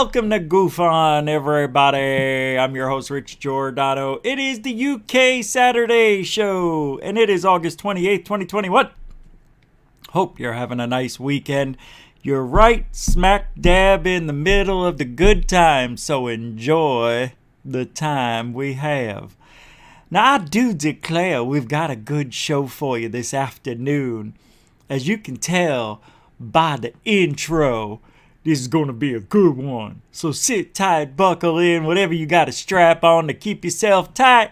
Welcome to GUFON, everybody. I'm your host, Rich Giordano. It is the UK Saturday show, and it is August 28th, 2021. Hope you're having a nice weekend. You're right smack dab in the middle of the good time, so enjoy the time we have. Now, I do declare we've got a good show for you this afternoon. As you can tell by the intro, this is going to be a good one. So sit tight, buckle in, whatever you got to strap on to keep yourself tight.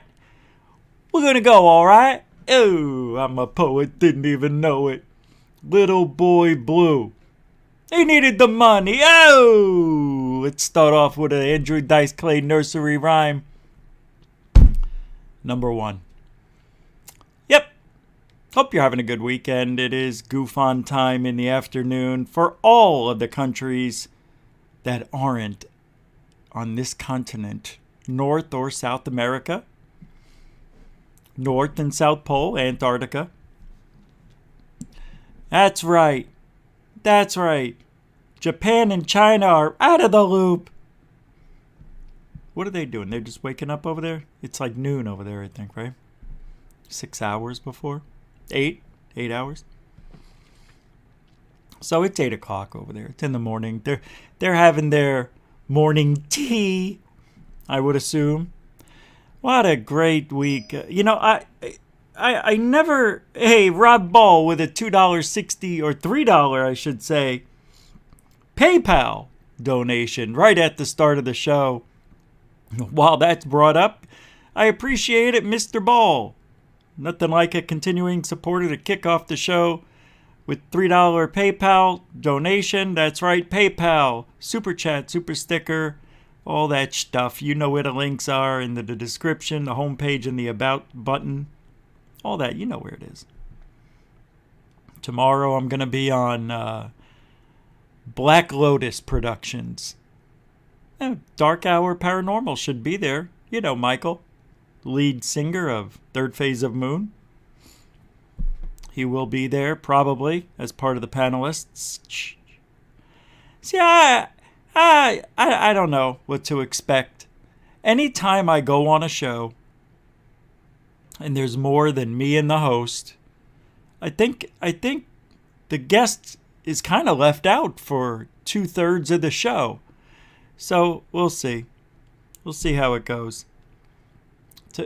We're going to go, all right? Oh, I'm a poet, didn't even know it. Little Boy Blue. He needed the money. Oh! Let's start off with an Andrew Dice Clay nursery rhyme. Number 1. Yep. Hope you're having a good weekend. It is GUFON time in the afternoon for all of the countries that aren't on this continent. North or South America. North and South Pole, Antarctica. That's right. That's right. Japan and China are out of the loop. What are they doing? They're just waking up over there? It's like noon over there, I think, right? 6 hours before? 8 hours. So it's 8 o'clock over there. It's in the morning. They're having their morning tea, I would assume. What a great week. I never... Hey, Rob Ball with a $2.60 or $3, I should say, PayPal donation right at the start of the show. While that's brought up, I appreciate it, Mr. Ball. Nothing like a continuing supporter to kick off the show with $3 PayPal donation. That's right, PayPal, Super Chat, Super Sticker, all that stuff. You know where the links are in the description, the homepage, and the About button. All that, you know where it is. Tomorrow I'm going to be on Black Lotus Productions. Dark Hour Paranormal should be there. You know Michael, lead singer of Third Phase of Moon. He will be there probably as part of the panelists. See, I don't know what to expect. Anytime I go on a show and there's more than me and the host, I think the guest is kind of left out for 2/3 of the show. So we'll see. We'll see how it goes.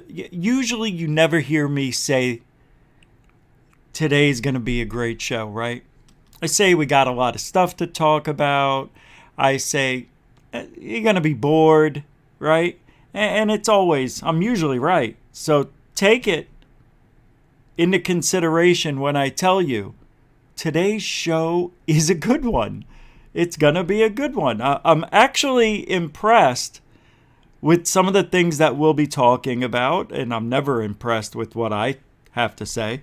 Usually you never hear me say today's going to be a great show, right? I say we got a lot of stuff to talk about. I say you're going to be bored, right? And it's always, I'm usually right. So take it into consideration when I tell you today's show is a good one. It's going to be a good one. I'm actually impressed with some of the things that we'll be talking about, and I'm never impressed with what I have to say.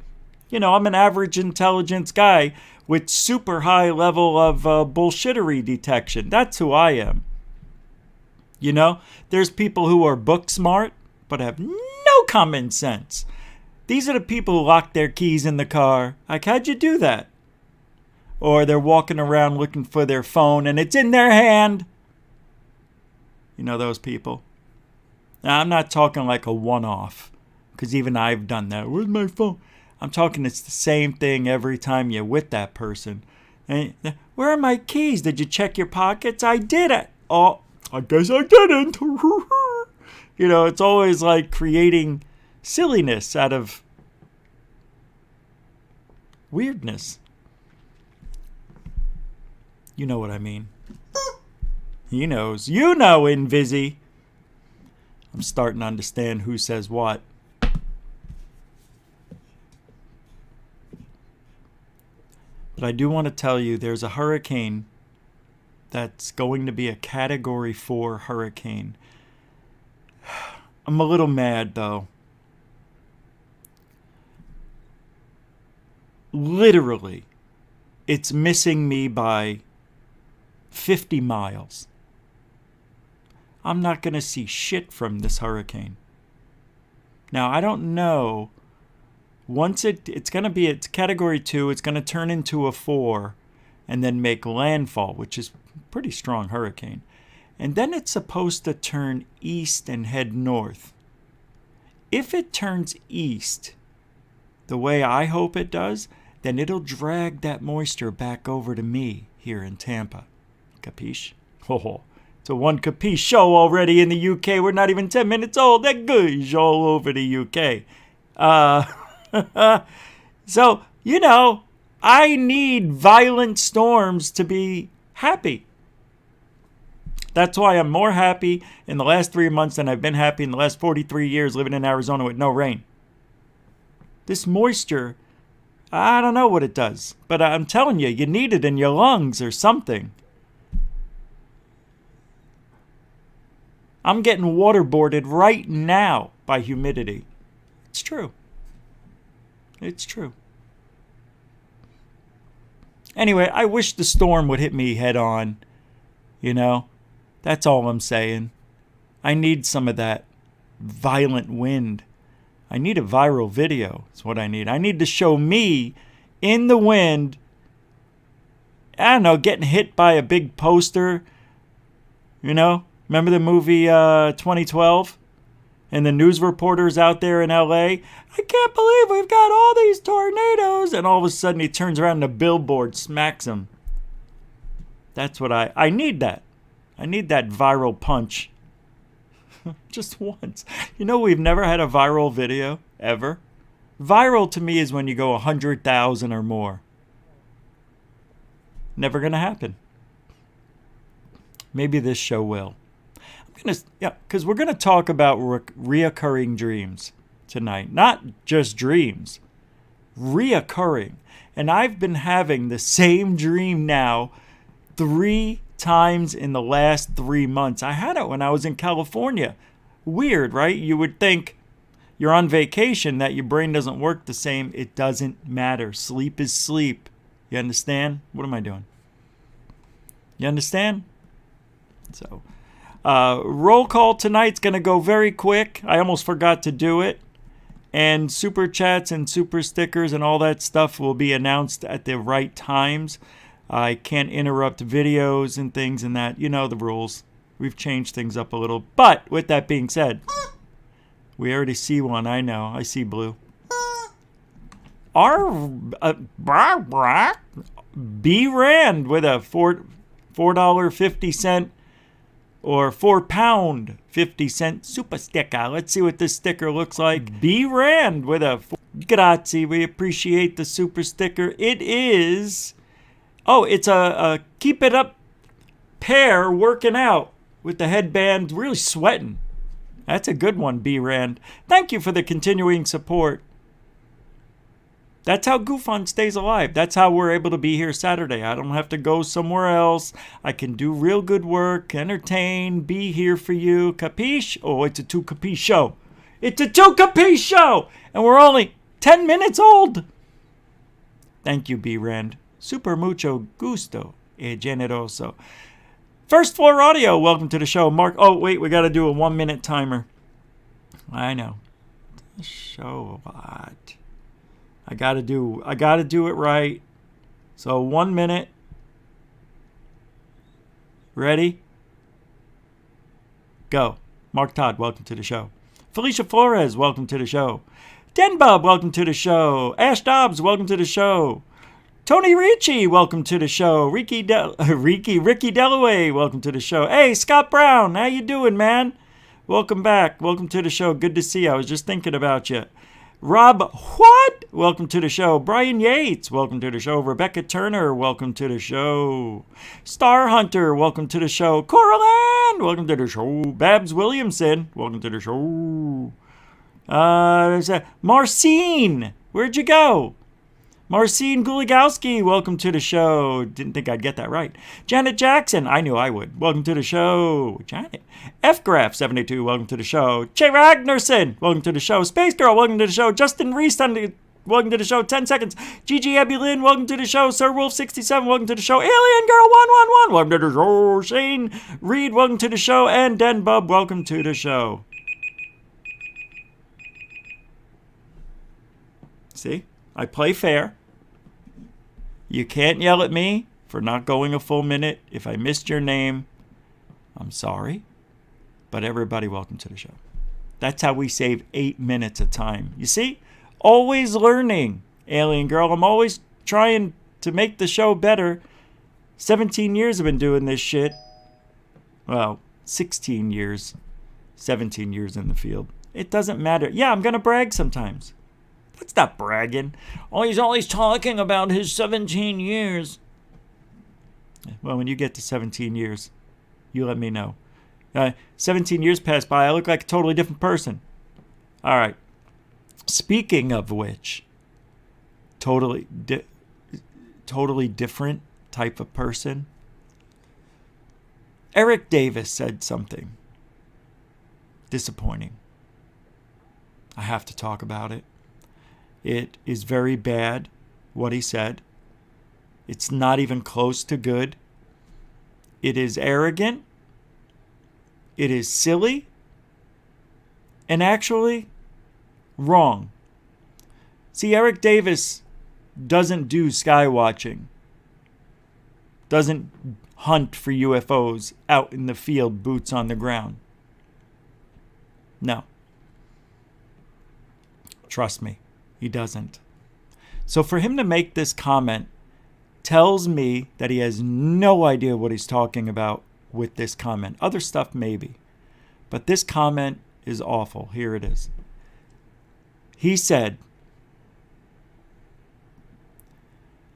You know, I'm an average intelligence guy with super high level of bullshittery detection. That's who I am. You know, there's people who are book smart but have no common sense. These are the people who lock their keys in the car. Like, how'd you do that? Or they're walking around looking for their phone and it's in their hand. You know those people. Now, I'm not talking like a one-off, because even I've done that. Where's my phone? I'm talking it's the same thing every time you're with that person. And, where are my keys? Did you check your pockets? I did it. Oh, I guess I didn't. You know, it's always like creating silliness out of weirdness. You know what I mean. He knows. You know, Invisi. I'm starting to understand who says what. But I do want to tell you there's a hurricane that's going to be a Category 4 hurricane. I'm a little mad, though. Literally, it's missing me by 50 miles. I'm not going to see shit from this hurricane. Now, I don't know. Once it's going to be, it's Category 2, it's going to turn into a 4 and then make landfall, which is a pretty strong hurricane. And then it's supposed to turn east and head north. If it turns east, the way I hope it does, then it'll drag that moisture back over to me here in Tampa. Capiche? Oh, it's a one capiche show already in the UK. We're not even 10 minutes old. That goes all over the UK. So, you know, I need violent storms to be happy. That's why I'm more happy in the last 3 months than I've been happy in the last 43 years living in Arizona with no rain. This moisture, I don't know what it does, but I'm telling you, you need it in your lungs or something. I'm getting waterboarded right now by humidity. It's true. It's true. Anyway, I wish the storm would hit me head on. You know, that's all I'm saying. I need some of that violent wind. I need a viral video. That's what I need. I need to show me in the wind, I don't know, getting hit by a big poster. You know, remember the movie 2012? And the news reporters out there in LA, I can't believe we've got all these tornadoes. And all of a sudden he turns around and a billboard smacks him. That's what I need that. I need that viral punch. Just once. You know, we've never had a viral video, ever. Viral to me is when you go 100,000 or more. Never going to happen. Maybe this show will. Because we're going to talk about reoccurring dreams tonight. Not just dreams. Reoccurring. And I've been having the same dream now 3 times in the last 3 months. I had it when I was in California. Weird, right? You would think you're on vacation, that your brain doesn't work the same. It doesn't matter. Sleep is sleep. You understand? What am I doing? You understand? So... roll call tonight's going to go very quick. I almost forgot to do it. And super chats and super stickers and all that stuff will be announced at the right times. I can't interrupt videos and things and that. You know the rules. We've changed things up a little. But with that being said, we already see one. I know. I see blue. Our B Rand with a $4.50 or £4.50 super sticker. Let's see what this sticker looks like. B Rand with a grazie. We appreciate the super sticker. It is, it's a keep it up pair working out with the headband, really sweating. That's a good one, B Rand. Thank you for the continuing support. That's how GUFON stays alive. That's how we're able to be here Saturday. I don't have to go somewhere else. I can do real good work, entertain, be here for you. Capiche? Oh, it's a 2 capiche show. It's a 2 capiche show! And we're only 10 minutes old. Thank you, B Rand. Super mucho gusto e generoso. First Floor Audio, welcome to the show. Mark, wait, we got to do a 1-minute timer. I know. Show a lot. I gotta do it right. So 1 minute. Ready? Go. Mark Todd, welcome to the show. Felicia Flores, welcome to the show. Den Bob, welcome to the show. Ash Dobbs, welcome to the show. Tony Ricci, welcome to the show. Ricky Dellaway, welcome to the show. Hey, Scott Brown, how you doing, man? Welcome back. Welcome to the show. Good to see you. I was just thinking about you. Rob, what? Welcome to the show. Brian Yates, welcome to the show. Rebecca Turner, welcome to the show. Star Hunter, welcome to the show. Coraline, welcome to the show. Babs Williamson, welcome to the show. There's Marcine, where'd you go? Marcine Guligowski, welcome to the show. Didn't think I'd get that right. Janet Jackson, I knew I would. Welcome to the show. Janet. FGraph72, welcome to the show. Che Ragnarsson, welcome to the show. Space Girl, welcome to the show. Justin Reese, welcome to the show. 10 seconds. Gigi Ebulin, welcome to the show. Sir Wolf 67, welcome to the show. Alien Girl 111, welcome to the show. Shane Reed, welcome to the show. And Den Bub, welcome to the show. See? I play fair. You can't yell at me for not going a full minute. If I missed your name, I'm sorry, but everybody, welcome to the show. That's how we save 8 minutes of time. You see? Always learning, alien girl. I'm always trying to make the show better. 17 years I've been doing this shit. Well, 16 years. 17 years in the field. It doesn't matter. Yeah, I'm going to brag sometimes. That's not bragging. Oh, he's always talking about his 17 years. Well, when you get to 17 years, you let me know. 17 years passed by. I look like a totally different person. All right. Speaking of which, totally different type of person. Eric Davis said something disappointing. I have to talk about it. It is very bad, what he said. It's not even close to good. It is arrogant. It is silly. And actually, wrong. See, Eric Davis doesn't do sky watching. Doesn't hunt for UFOs out in the field, boots on the ground. No. Trust me, he doesn't. So for him to make this comment tells me that he has no idea what he's talking about with this comment. Other stuff maybe. But this comment is awful. Here it is. He said,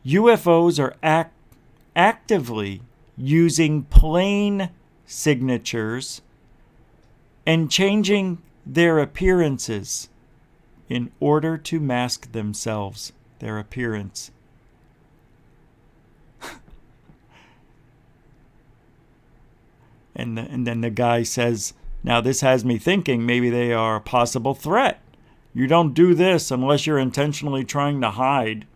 UFOs are actively using plane signatures and changing their appearances in order to mask themselves, their appearance. And then the guy says, now this has me thinking maybe they are a possible threat. You don't do this unless you're intentionally trying to hide.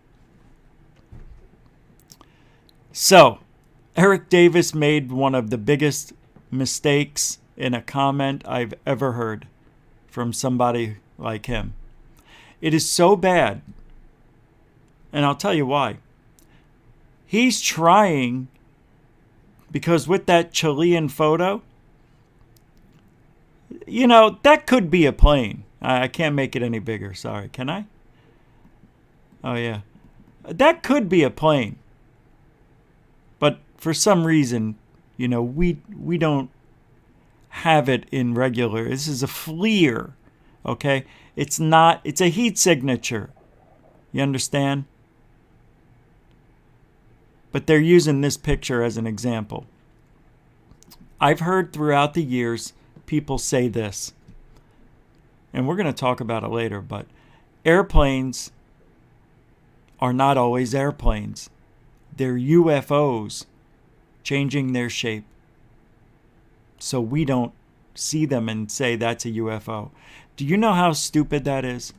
So, Eric Davis made one of the biggest mistakes in a comment I've ever heard from somebody like him. It is so bad, and I'll tell you why. He's trying, because with that Chilean photo, you know, that could be a plane. I can't make it any bigger, sorry. Can I? Oh, yeah. That could be a plane. But for some reason, you know, we don't have it in regular. This is a FLIR, okay? It's not, it's a heat signature. You understand? But they're using this picture as an example. I've heard throughout the years people say this, and we're going to talk about it later, but airplanes are not always airplanes. They're UFOs changing their shape. So we don't see them and say that's a UFO. Do you know how stupid that is?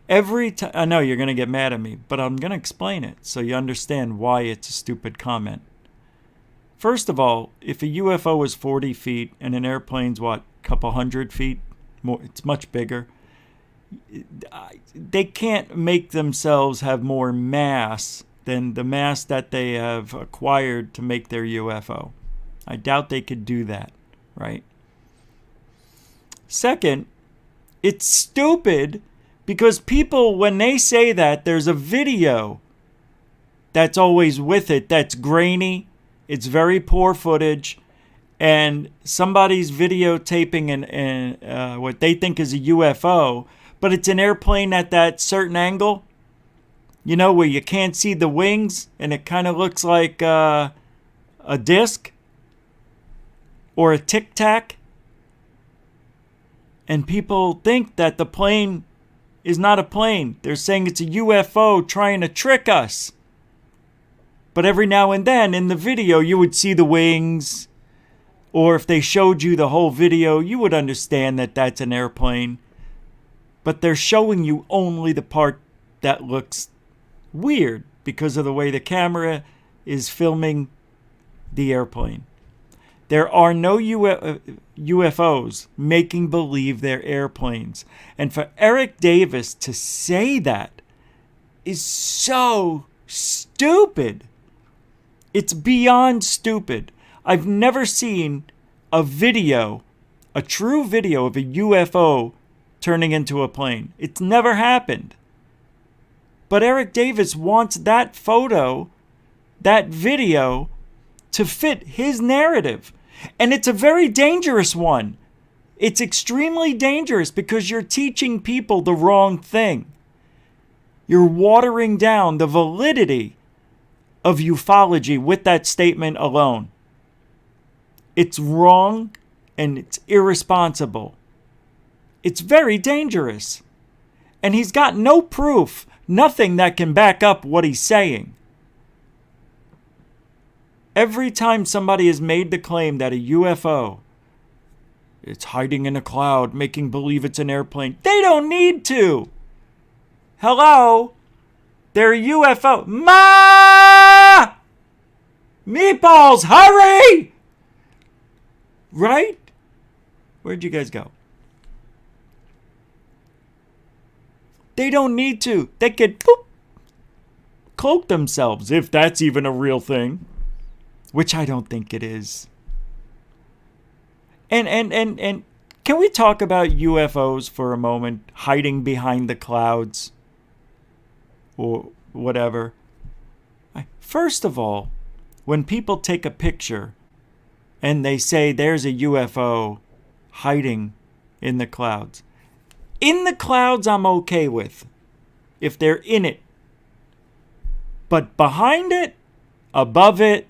Every time, I know you're going to get mad at me, but I'm going to explain it so you understand why it's a stupid comment. First of all, if a UFO is 40 feet and an airplane's what, a couple hundred feet, more, it's much bigger. They can't make themselves have more mass than the mass that they have acquired to make their UFO. I doubt they could do that, right? Second, it's stupid because people, when they say that, there's a video that's always with it that's grainy. It's very poor footage. And somebody's videotaping what they think is a UFO, but it's an airplane at that certain angle. You know, where you can't see the wings and it kind of looks like a disc or a tic-tac. And people think that the plane is not a plane. They're saying it's a UFO trying to trick us. But every now and then in the video, you would see the wings. Or if they showed you the whole video, you would understand that that's an airplane. But they're showing you only the part that looks weird because of the way the camera is filming the airplane. There are no UFOs making believe they're airplanes. And for Eric Davis to say that is so stupid. It's beyond stupid. I've never seen a video, a true video of a UFO turning into a plane. It's never happened. But Eric Davis wants that photo, that video, to fit his narrative. And it's a very dangerous one. It's extremely dangerous because you're teaching people the wrong thing. You're watering down the validity of ufology with that statement alone. It's wrong and it's irresponsible. It's very dangerous. And he's got no proof, nothing that can back up what he's saying. Every time somebody has made the claim that a UFO, it's hiding in a cloud, making believe it's an airplane, they don't need to. Hello? They're a UFO. Ma! Meatballs, hurry! Right? Where'd you guys go? They don't need to. They could cloak themselves, if that's even a real thing. Which I don't think it is. And can we talk about UFOs for a moment? Hiding behind the clouds. Or whatever. First of all, when people take a picture and they say there's a UFO hiding in the clouds. In the clouds, I'm okay with. If they're in it. But behind it, above it,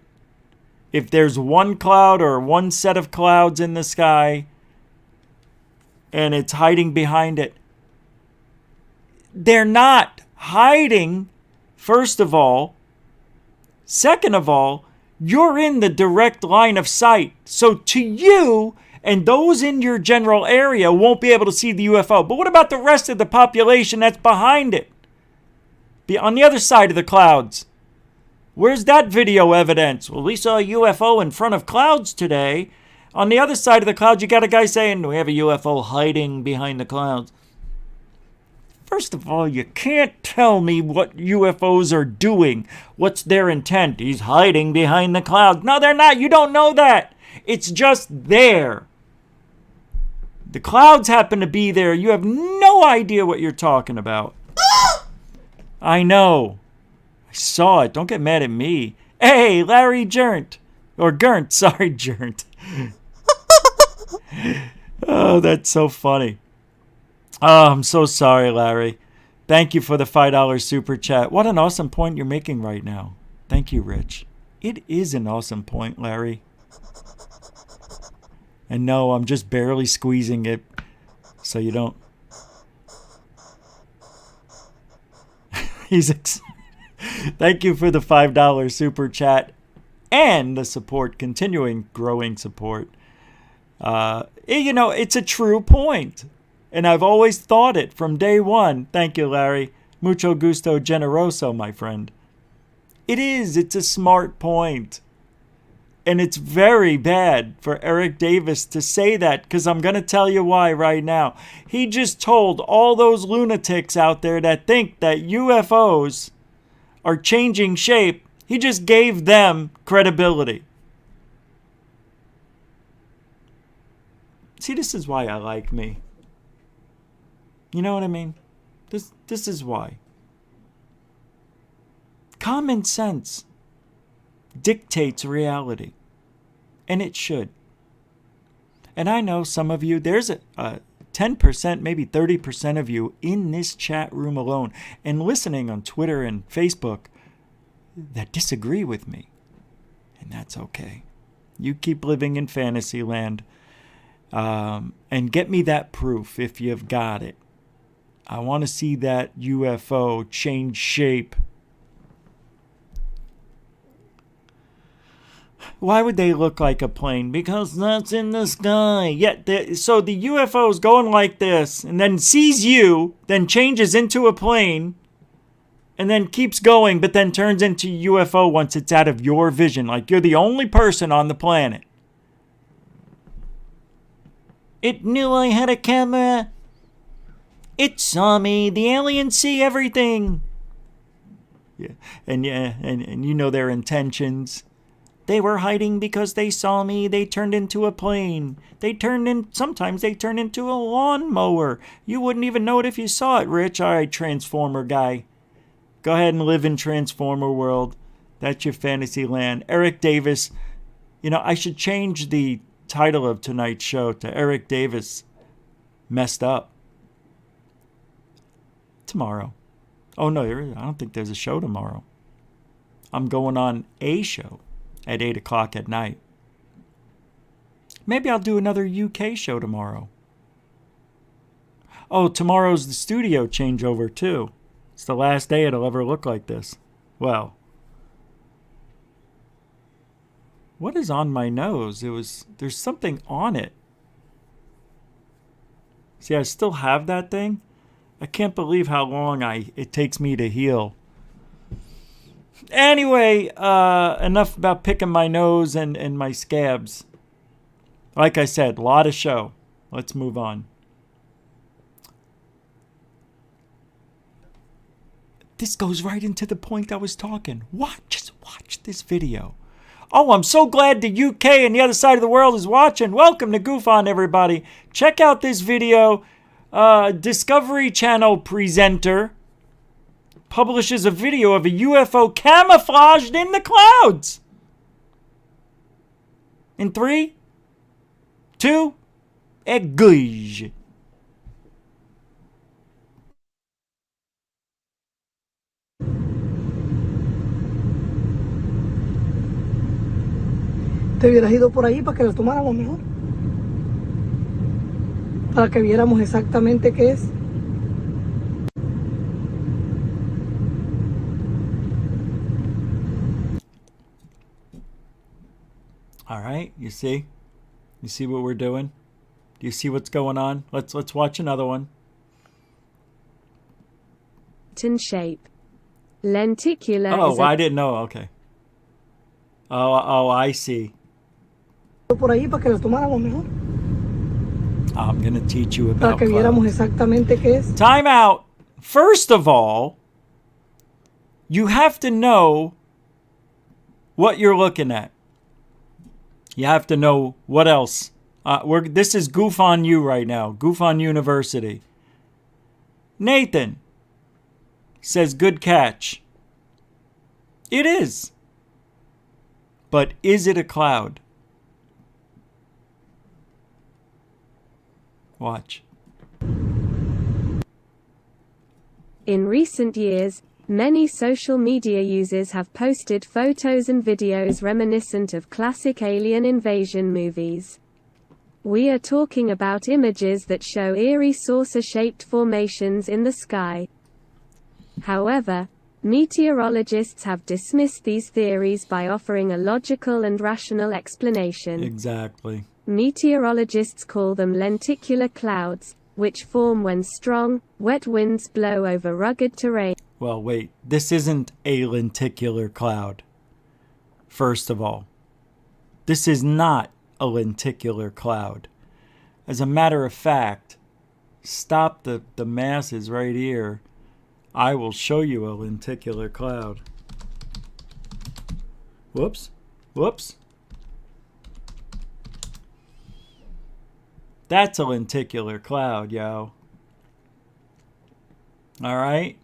if there's one cloud or one set of clouds in the sky and it's hiding behind it, they're not hiding, first of all. Second of all, you're in the direct line of sight. So to you and those in your general area won't be able to see the UFO. But what about the rest of the population that's behind it? On the other side of the clouds. Where's that video evidence? Well, we saw a UFO in front of clouds today. On the other side of the clouds, you got a guy saying, we have a UFO hiding behind the clouds. First of all, you can't tell me what UFOs are doing. What's their intent? He's hiding behind the clouds. No, they're not. You don't know that. It's just there. The clouds happen to be there. You have no idea what you're talking about. I know. I saw it. Don't get mad at me. Hey, Larry Gerndt. Or Gerndt. Sorry, Gerndt. Oh, that's so funny. Oh, I'm so sorry, Larry. Thank you for the $5 super chat. What an awesome point you're making right now. Thank you, Rich. It is an awesome point, Larry. And no, I'm just barely squeezing it so you don't. Thank you for the $5 super chat and the support, continuing growing support. It's a true point. And I've always thought it from day one. Thank you, Larry. Mucho gusto generoso, my friend. It is. It's a smart point. And it's very bad for Eric Davis to say that, because I'm going to tell you why right now. He just told all those lunatics out there that think that UFOs are changing shape. He just gave them credibility. See, this is why I like me. You know what I mean? This is why. Common sense dictates reality. And it should. And I know some of you, there's a 10%, maybe 30% of you in this chat room alone and listening on Twitter and Facebook that disagree with me. And that's okay. You keep living in fantasy land. And get me that proof if you've got it. I want to see that UFO change shape. Why would they look like a plane? Because that's in the sky. Yeah, so the UFO is going like this and then sees you, then changes into a plane, and then keeps going, but then turns into a UFO once it's out of your vision. Like you're the only person on the planet. It knew I had a camera. It saw me. The aliens see everything. Yeah, and you know their intentions. They were hiding because they saw me. They turned into a plane. Sometimes they turn into a lawnmower. You wouldn't even know it if you saw it, Rich. All right, Transformer guy. Go ahead and live in Transformer world. That's your fantasy land. Eric Davis. You know, I should change the title of tonight's show to Eric Davis Messed Up. Tomorrow. Oh, no, I don't think there's a show tomorrow. I'm going on a show at 8 o'clock at night. Maybe I'll do another UK show tomorrow. Oh, tomorrow's the studio changeover, too. It's the last day it'll ever look like this. Well, what is on my nose? There's something on it. See, I still have that thing. I can't believe how long it takes me to heal. Anyway, enough about picking my nose and my scabs. Like I said, a lot of show. Let's move on. This goes right into the point I was talking. Just watch this video. Oh, I'm so glad the UK and the other side of the world is watching. Welcome to GUFON, everybody. Check out this video. Discovery Channel presenter publishes a video of a UFO camouflaged in the clouds. In 3, 2, engage. Te hubieras ido por ahí para que lo tomáramos mejor. Para que viéramos exactamente qué es. All right, you see? You see what we're doing? Do you see what's going on? Let's watch another one. Shape. Lenticular. Oh, I didn't know. Okay. Oh, I see. Por ahí para que lo tomáramos mejor. I'm going to teach you about para que viéramos exactamente qué es. Time out. First of all, you have to know what you're looking at. You have to know what else. This is GUFON U right now. GUFON University. Nathan says, good catch. It is. But is it a cloud? Watch. In recent years, many social media users have posted photos and videos reminiscent of classic alien invasion movies. We are talking about images that show eerie saucer-shaped formations in the sky. However, meteorologists have dismissed these theories by offering a logical and rational explanation. Exactly. Meteorologists call them lenticular clouds, which form when strong, wet winds blow over rugged terrain. Well, wait. This isn't a lenticular cloud. First of all, this is not a lenticular cloud. As a matter of fact, stop the masses right here. I will show you a lenticular cloud. Whoops. Whoops. That's a lenticular cloud, yo. All right?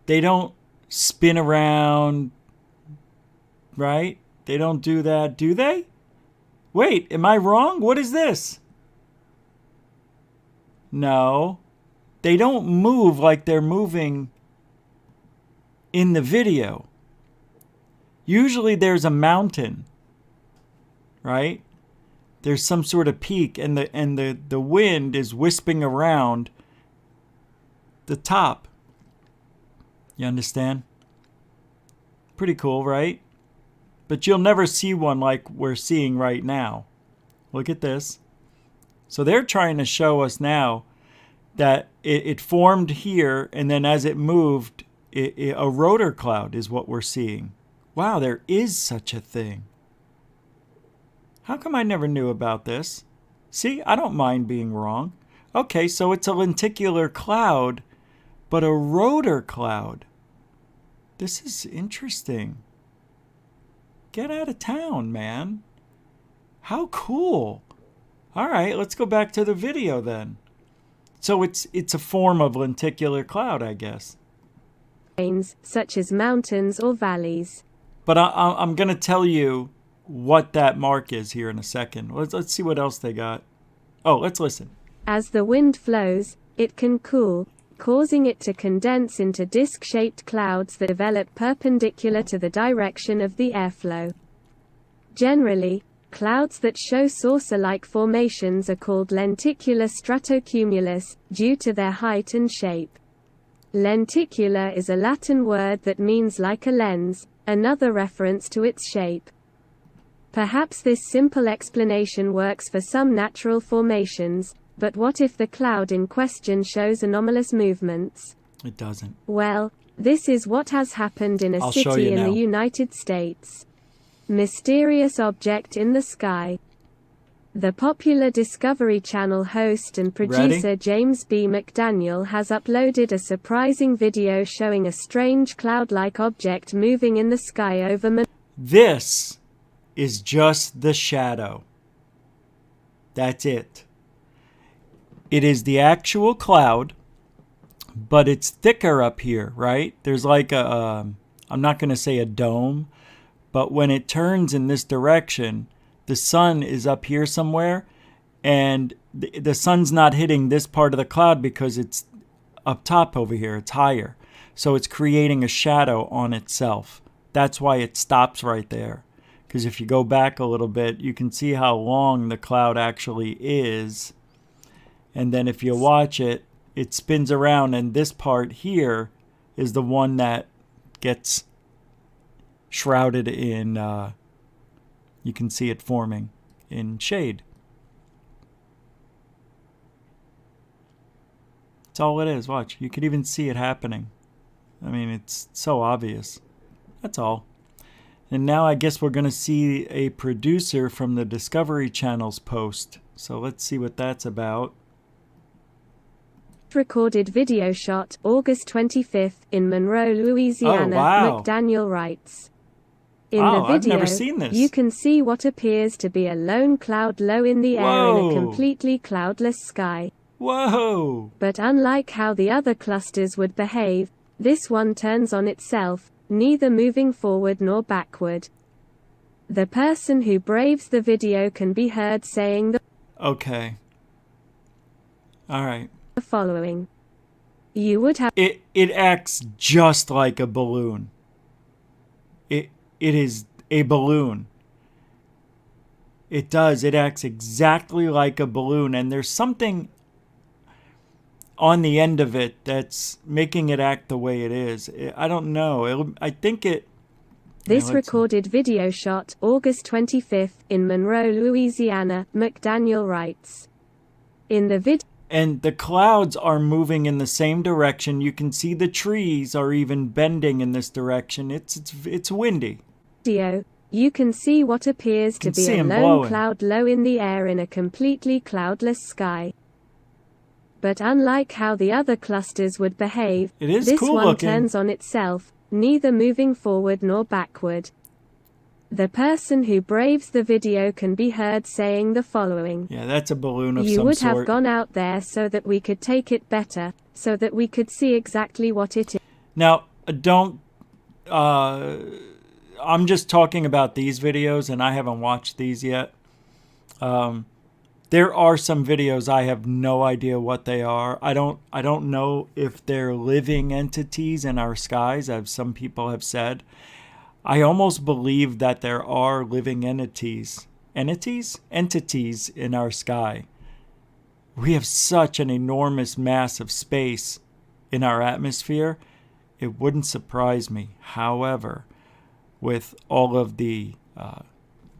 They don't spin around, right? They don't do that, do they? Wait, am I wrong? What is this? No. They don't move like they're moving in the video. Usually there's a mountain, right? There's some sort of peak and the wind is wisping around the top. You understand? Pretty cool, right? But you'll never see one like we're seeing right now. Look at this. So they're trying to show us now that it formed here, and then as it moved, a rotor cloud is what we're seeing. Wow, there is such a thing. How come I never knew about this? See, I don't mind being wrong. Okay, so it's a lenticular cloud, but a rotor cloud. This is interesting. Get out of town, man. How cool. All right, let's go back to the video then. So it's a form of lenticular cloud, I guess. Such as mountains or valleys. But I'm going to tell you what that mark is here in a second. Let's see what else they got. Oh, let's listen. As the wind flows, it can cool, causing it to condense into disc-shaped clouds that develop perpendicular to the direction of the airflow. Generally, clouds that show saucer-like formations are called lenticular stratocumulus, due to their height and shape. Lenticular is a Latin word that means like a lens, another reference to its shape. Perhaps this simple explanation works for some natural formations, but what if the cloud in question shows anomalous movements? It doesn't. Well, this is what has happened in a city in the United States. Mysterious object in the sky. The popular Discovery Channel host and producer James B. McDaniel has uploaded a surprising video showing a strange cloud-like object moving in the sky over This is just the shadow. That's it. It is the actual cloud, but it's thicker up here, right? There's like a, I'm not going to say a dome, but when it turns in this direction, the sun is up here somewhere, and the sun's not hitting this part of the cloud because it's up top over here. It's higher. So it's creating a shadow on itself. That's why it stops right there. Because if you go back a little bit, you can see how long the cloud actually is. And then if you watch it, it spins around, and this part here is the one that gets shrouded in, you can see it forming in shade. That's all it is. Watch. You could even see it happening. I mean, it's so obvious. That's all. And now I guess we're going to see a producer from the Discovery Channel's post. So let's see what that's about. Recorded video shot, August 25th, in Monroe, Louisiana, Oh, wow. McDaniel writes. In Oh, the video, I've never seen this. you can see what appears to be a lone cloud low in the air in Whoa. a completely cloudless sky. Whoa! But unlike how the other clusters would behave, this one turns on itself, neither moving forward nor backward. The person who braves the video can be heard saying the following. You would have It acts just like a balloon. It is a balloon. It does. It acts exactly like a balloon, and there's something on the end of it that's making it act the way it is. I don't know. I think it... This recorded video shot, August 25th, in Monroe, Louisiana, McDaniel writes. In the video... And the clouds are moving in the same direction. You can see the trees are even bending in this direction. It's windy. You can see what appears to be a lone cloud low in the air in a completely cloudless sky. But unlike how the other clusters would behave, this cool one looking. turns on itself, neither moving forward nor backward. The person who braves the video can be heard saying the following. Yeah, that's a balloon of some You sort. would have gone out there so that we could take it better, so that we could see exactly what it is. Now, don't... I'm just talking about these videos, and I haven't watched these yet. There are some videos I have no idea what they are. I don't know if they're living entities in our skies, as some people have said. I almost believe that there are living entities in our sky. We have such an enormous mass of space in our atmosphere. It wouldn't surprise me. However, with all of the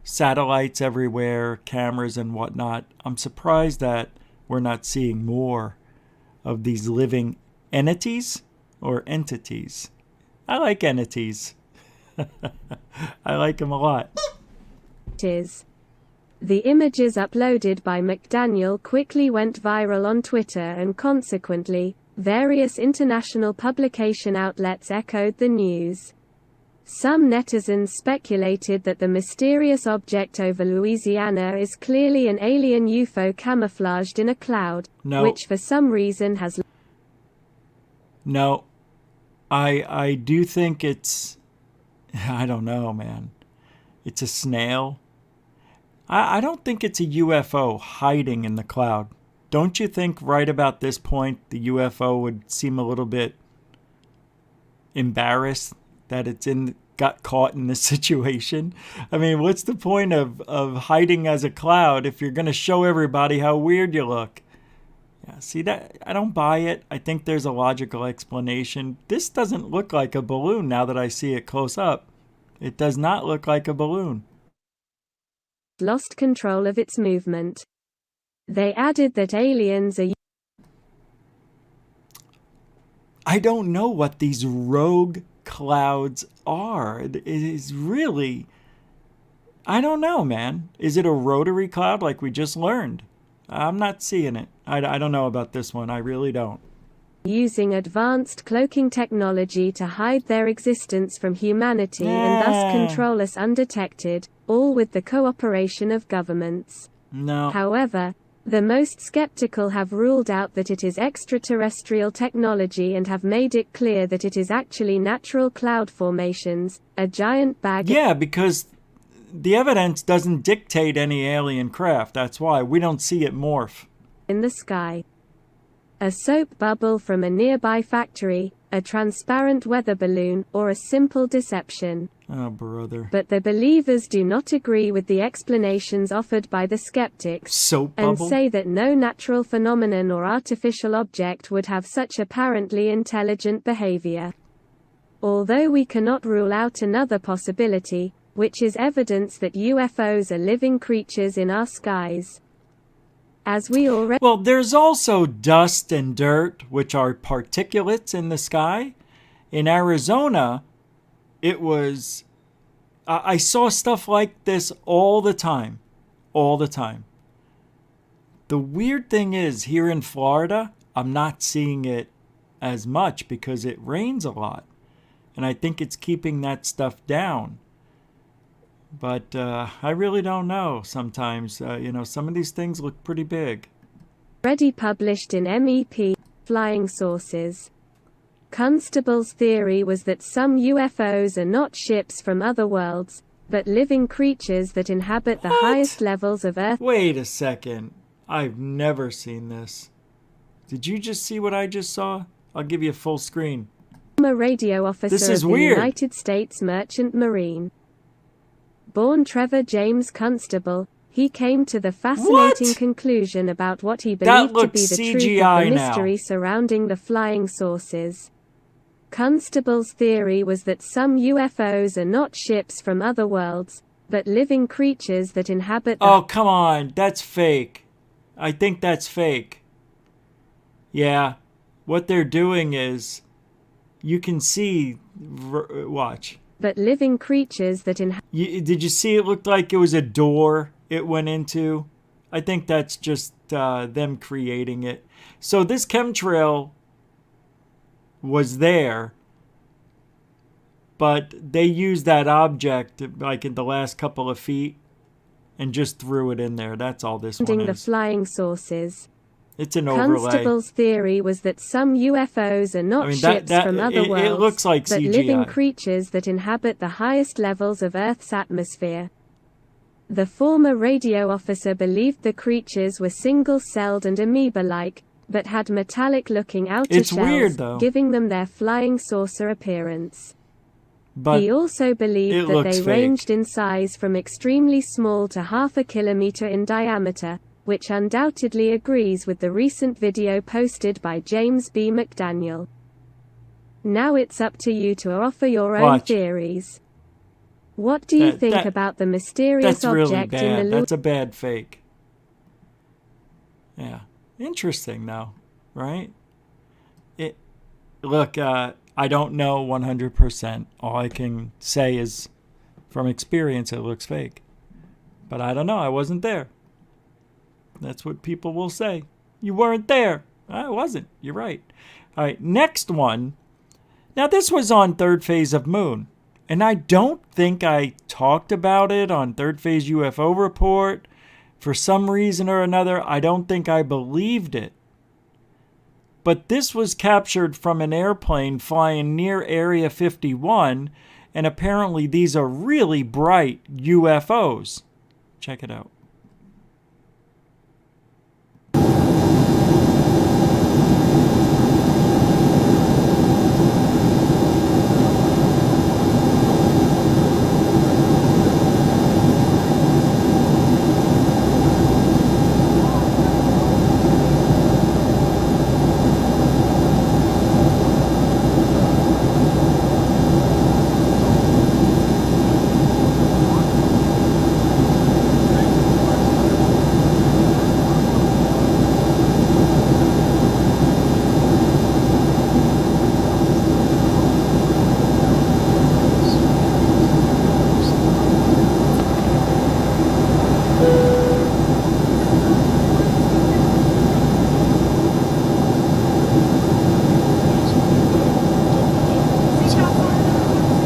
satellites everywhere, cameras and whatnot, I'm surprised that we're not seeing more of these living entities or entities. I like entities. I like them a lot. The images uploaded by McDaniel quickly went viral on Twitter, and consequently, various international publication outlets echoed the news. Some netizens speculated that the mysterious object over Louisiana is clearly an alien UFO camouflaged in a cloud, which for some reason has... No. I do think it's... I don't know, man. It's a snail. I don't think it's a UFO hiding in the cloud. Don't you think right about this point the UFO would seem a little bit embarrassed that it's got caught in this situation? I mean, what's the point of hiding as a cloud if you're going to show everybody how weird you look? Yeah, see that? I don't buy it. I think there's a logical explanation. This doesn't look like a balloon now that I see it close up. It does not look like a balloon. Lost control of its movement. They added that aliens are... I don't know what these rogue clouds are. It is really... I don't know, man. Is it a rotary cloud like we just learned? I'm not seeing it. I don't know about this one. I really don't. Using advanced cloaking technology to hide their existence from humanity and thus control us undetected, all with the cooperation of governments. No. However, the most skeptical have ruled out that it is extraterrestrial technology and have made it clear that it is actually natural cloud formations, a giant bag... Yeah, because the evidence doesn't dictate any alien craft. That's why we don't see it morph. ...in the sky. A soap bubble from a nearby factory, a transparent weather balloon, or a simple deception. Oh, brother. But the believers do not agree with the explanations offered by the skeptics, soap bubble? And say that no natural phenomenon or artificial object would have such apparently intelligent behavior. Although we cannot rule out another possibility, which is evidence that UFOs are living creatures in our skies. As we already... Well, there's also dust and dirt, which are particulates in the sky. In Arizona, it was... I saw stuff like this all the time. All the time. The weird thing is, here in Florida, I'm not seeing it as much because it rains a lot. And I think it's keeping that stuff down. But I really don't know sometimes. Some of these things look pretty big. Already published in MEP, Flying Saucers. Constable's theory was that some UFOs are not ships from other worlds, but living creatures that inhabit the highest levels of Earth. Wait a second. I've never seen this. Did you just see what I just saw? I'll give you a full screen. Former radio officer of the United States Merchant Marine. Born Trevor James Constable, he came to the fascinating conclusion about what he believed to be the truth of the mystery surrounding the flying saucers. Constable's theory was that some UFOs are not ships from other worlds, but living creatures that inhabit the... Oh, come on. That's fake. I think that's fake. Yeah. What they're doing is, you can see... Watch. But living creatures that did you see it looked like it was a door it went into? I think that's just them creating it. So this chemtrail was there, but they used that object like in the last couple of feet and just threw it in there. That's all this one is. The flying saucers. It's an overlay. Constable's theory was that some UFOs are not ships from other worlds, it looks like but CGI. Living creatures that inhabit the highest levels of Earth's atmosphere. The former radio officer believed the creatures were single-celled and amoeba-like, but had metallic-looking outer shells, weird, though. Giving them their flying saucer appearance. But he also believed that they fake. Ranged in size from extremely small to half a kilometer in diameter, which undoubtedly agrees with the recent video posted by James B. McDaniel. Now it's up to you to offer your own theories. What do you think about the mysterious object really in the... That's a bad fake. Yeah. Interesting, though. Right? Look, I don't know 100%. All I can say is, from experience, it looks fake. But I don't know. I wasn't there. That's what people will say. You weren't there. I wasn't. You're right. All right, next one. Now, this was on third phase of moon. And I don't think I talked about it on Third Phase UFO Report. For some reason or another, I don't think I believed it. But this was captured from an airplane flying near Area 51, and apparently these are really bright UFOs. Check it out.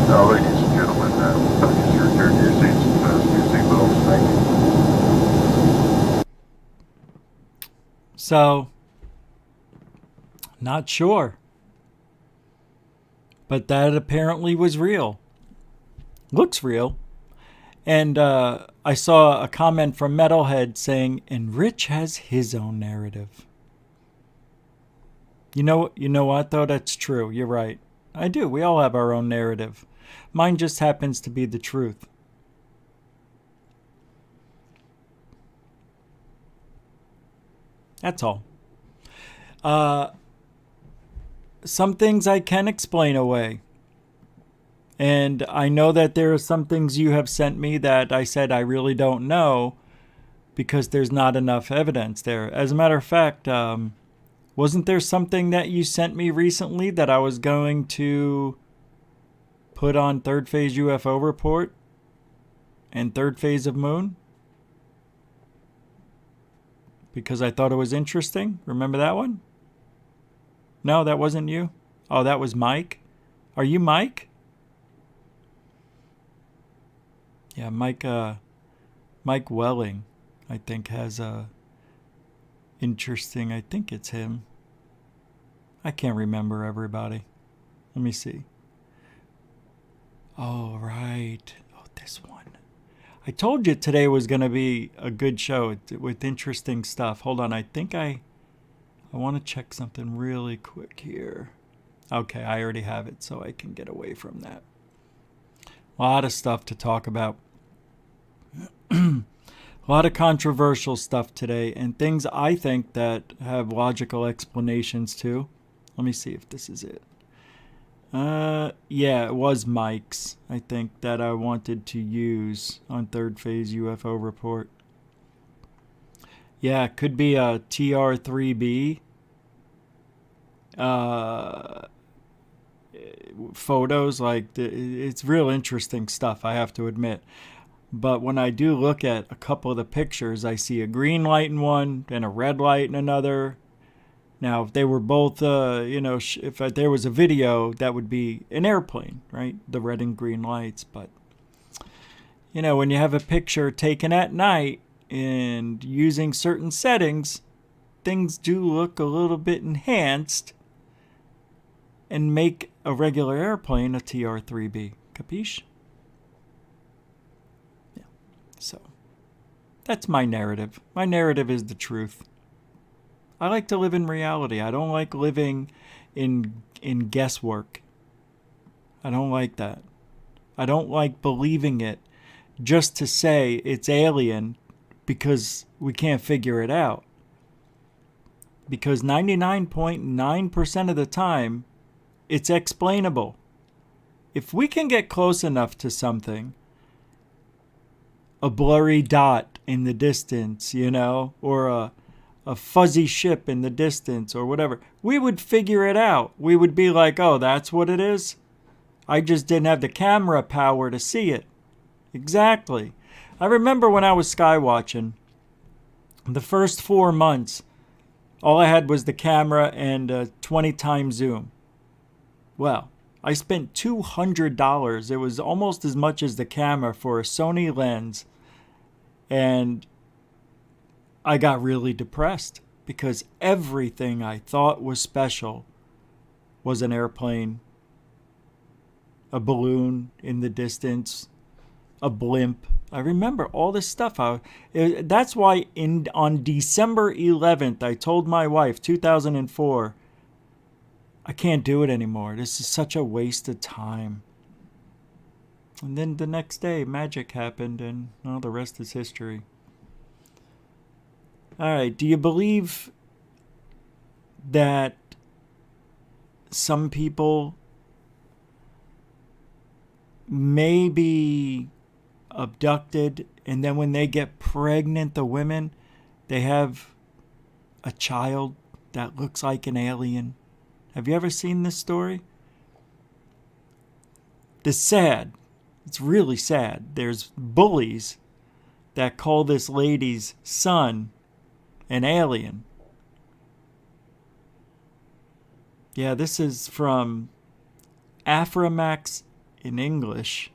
Now, ladies and gentlemen, please return to your seats and fasten your seatbelts. Thank you. So, not sure. But that apparently was real. Looks real. And I saw a comment from Metalhead saying, and Rich has his own narrative. You know what, though? That's true. You're right. I do. We all have our own narrative. Mine just happens to be the truth. That's all. Some things I can explain away. And I know that there are some things you have sent me that I said I really don't know because there's not enough evidence there. As a matter of fact, wasn't there something that you sent me recently that I was going to put on Third Phase UFO Report and Third Phase of Moon? Because I thought it was interesting. Remember that one? No, that wasn't you? Oh, that was Mike? Are you Mike? Yeah, Mike Welling, I think, has a interesting, I think it's him. I can't remember everybody. Let me see. Oh, right. Oh, this one. I told you today was going to be a good show with interesting stuff. Hold on. I think I want to check something really quick here. Okay, I already have it, so I can get away from that. A lot of stuff to talk about. A lot of controversial stuff today, and things I think that have logical explanations too. Let me see if this is it. Yeah, it was Mike's, I think, that I wanted to use on Third Phase UFO Report. Yeah, it could be a TR3B. Photos, like, it's real interesting stuff, I have to admit. But when I do look at a couple of the pictures, I see a green light in one and a red light in another. Now, if they were both, if there was a video, that would be an airplane, right? The red and green lights. But, when you have a picture taken at night and using certain settings, things do look a little bit enhanced and make a regular airplane a TR-3B. Capiche? Yeah. So, that's my narrative. My narrative is the truth. I like to live in reality. I don't like living in guesswork. I don't like that. I don't like believing it just to say it's alien because we can't figure it out. Because 99.9% of the time, it's explainable. If we can get close enough to something, a blurry dot in the distance, or a fuzzy ship in the distance or whatever, we would figure it out. We would be like, oh, that's what it is? I just didn't have the camera power to see it. Exactly. I remember when I was skywatching, the first 4 months, all I had was the camera and a 20 times zoom. Well, I spent $200. It was almost as much as the camera for a Sony lens. And I got really depressed because everything I thought was special was an airplane, a balloon in the distance, a blimp. I remember all this stuff. That's why on December 11th, I told my wife, 2004, I can't do it anymore. This is such a waste of time. And then the next day, magic happened, and well, the rest is history. All right, do you believe that some people may be abducted, and then when they get pregnant, the women, they have a child that looks like an alien? Have you ever seen this story? It's really sad. There's bullies that call this lady's son an alien. Yeah, this is from Aframax in English.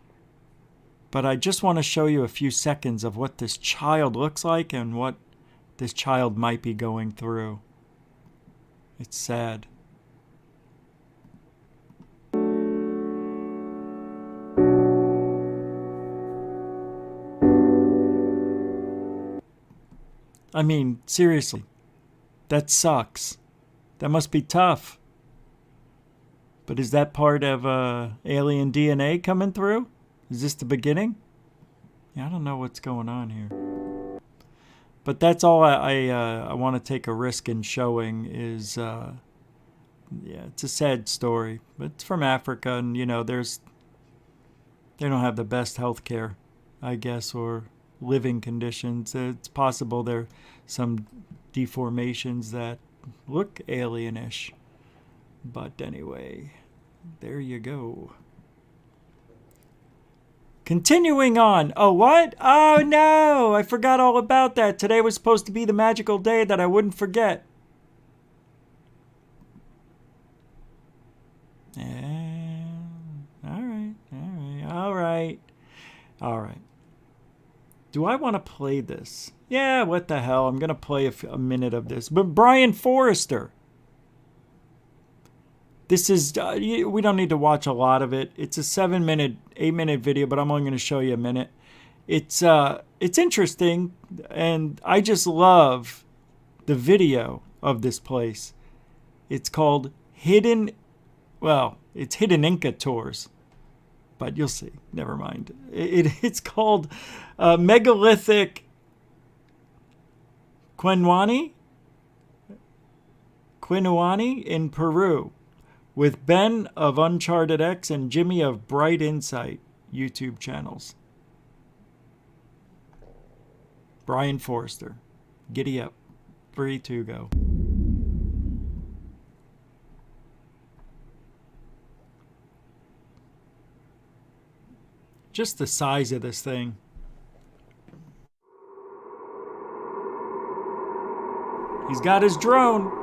But I just want to show you a few seconds of what this child looks like and what this child might be going through. It's sad. I mean, seriously, that sucks. That must be tough. But is that part of alien DNA coming through? Is this the beginning? Yeah, I don't know what's going on here. But that's all I want to take a risk in showing is, yeah, it's a sad story. But it's from Africa, and, you know, they don't have the best health care, I guess, or living conditions. It's possible there are some deformations that look alienish. But anyway, there you go. Continuing on. Oh, what? Oh, no. I forgot all about that. Today was supposed to be the magical day that I wouldn't forget. Yeah. All right. Do I want to play this? Yeah, what the hell? I'm going to play a minute of this. But Brian Forrester. This is, we don't need to watch a lot of it. It's a 8-minute video, but I'm only going to show you a minute. It's interesting, and I just love the video of this place. It's called Hidden Inca Tours. But you'll see. Never mind. It's called Megalithic Quinwani in Peru, with Ben of Uncharted X and Jimmy of Bright Insight YouTube channels. Brian Forrester. Giddy up. 3, 2, go. Just the size of this thing. He's got his drone.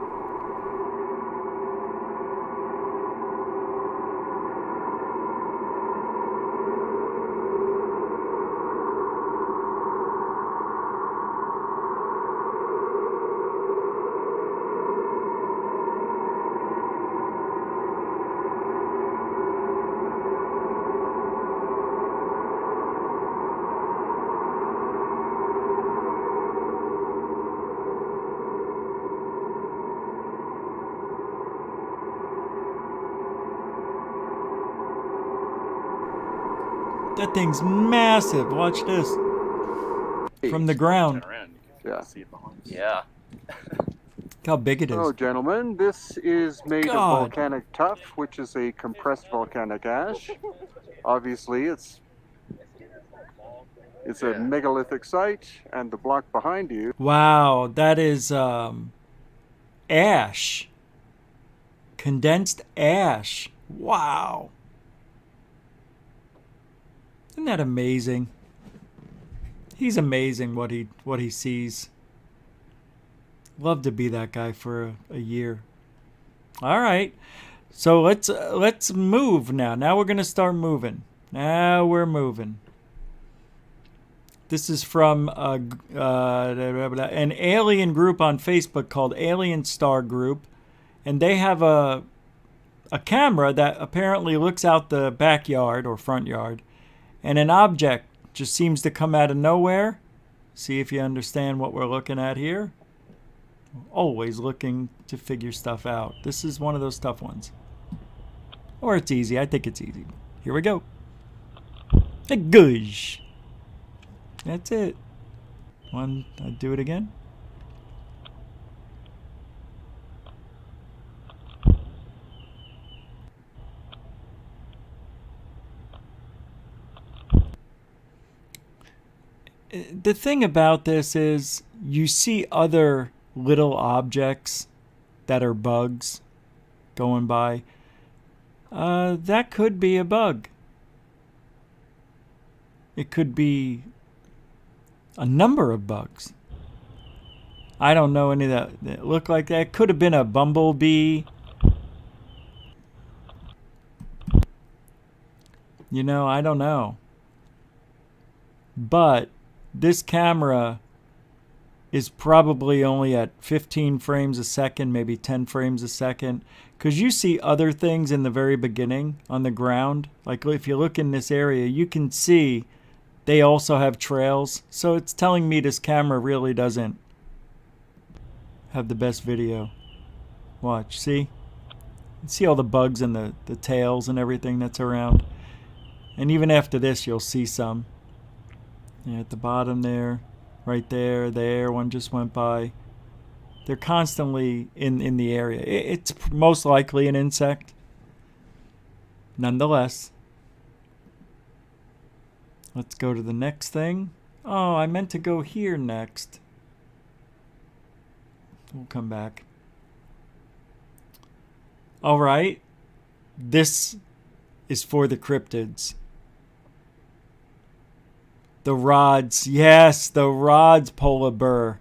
That thing's massive. Watch this. From the ground. Yeah. Yeah. Look how big it is. Oh, gentlemen, this is made of God. volcanic tuff, which is a compressed volcanic ash. Obviously, it's a megalithic site, and the block behind you. Wow, that is ash. Condensed ash. Wow. Isn't that amazing? He's amazing what he sees. Love to be that guy for a year. All right. So let's move now. Now we're gonna start moving. Now we're moving. This is from an alien group on Facebook called Alien Star Group, and they have a camera that apparently looks out the backyard or front yard, and an object just seems to come out of nowhere. See if you understand what we're looking at here. Always looking to figure stuff out. This is one of those tough ones. Or it's easy. I think it's easy. Here we go. A goosh. That's it. I'll do it again. The thing about this is you see other little objects that are bugs going by. That could be a bug. It could be a number of bugs. I don't know any that look like that. It could have been a bumblebee. You know, I don't know. But this camera is probably only at 15 frames a second, maybe 10 frames a second. Because you see other things in the very beginning on the ground. Like if you look in this area, you can see they also have trails. So it's telling me this camera really doesn't have the best video. Watch, see? You see all the bugs and the tails and everything that's around. And even after this, you'll see some. Yeah, at the bottom there, right there, one just went by. They're constantly in the area. It's most likely an insect. Nonetheless. Let's go to the next thing. Oh, I meant to go here next. We'll come back. All right. This is for the cryptids. The rods. Yes, the rods, Polar Bear.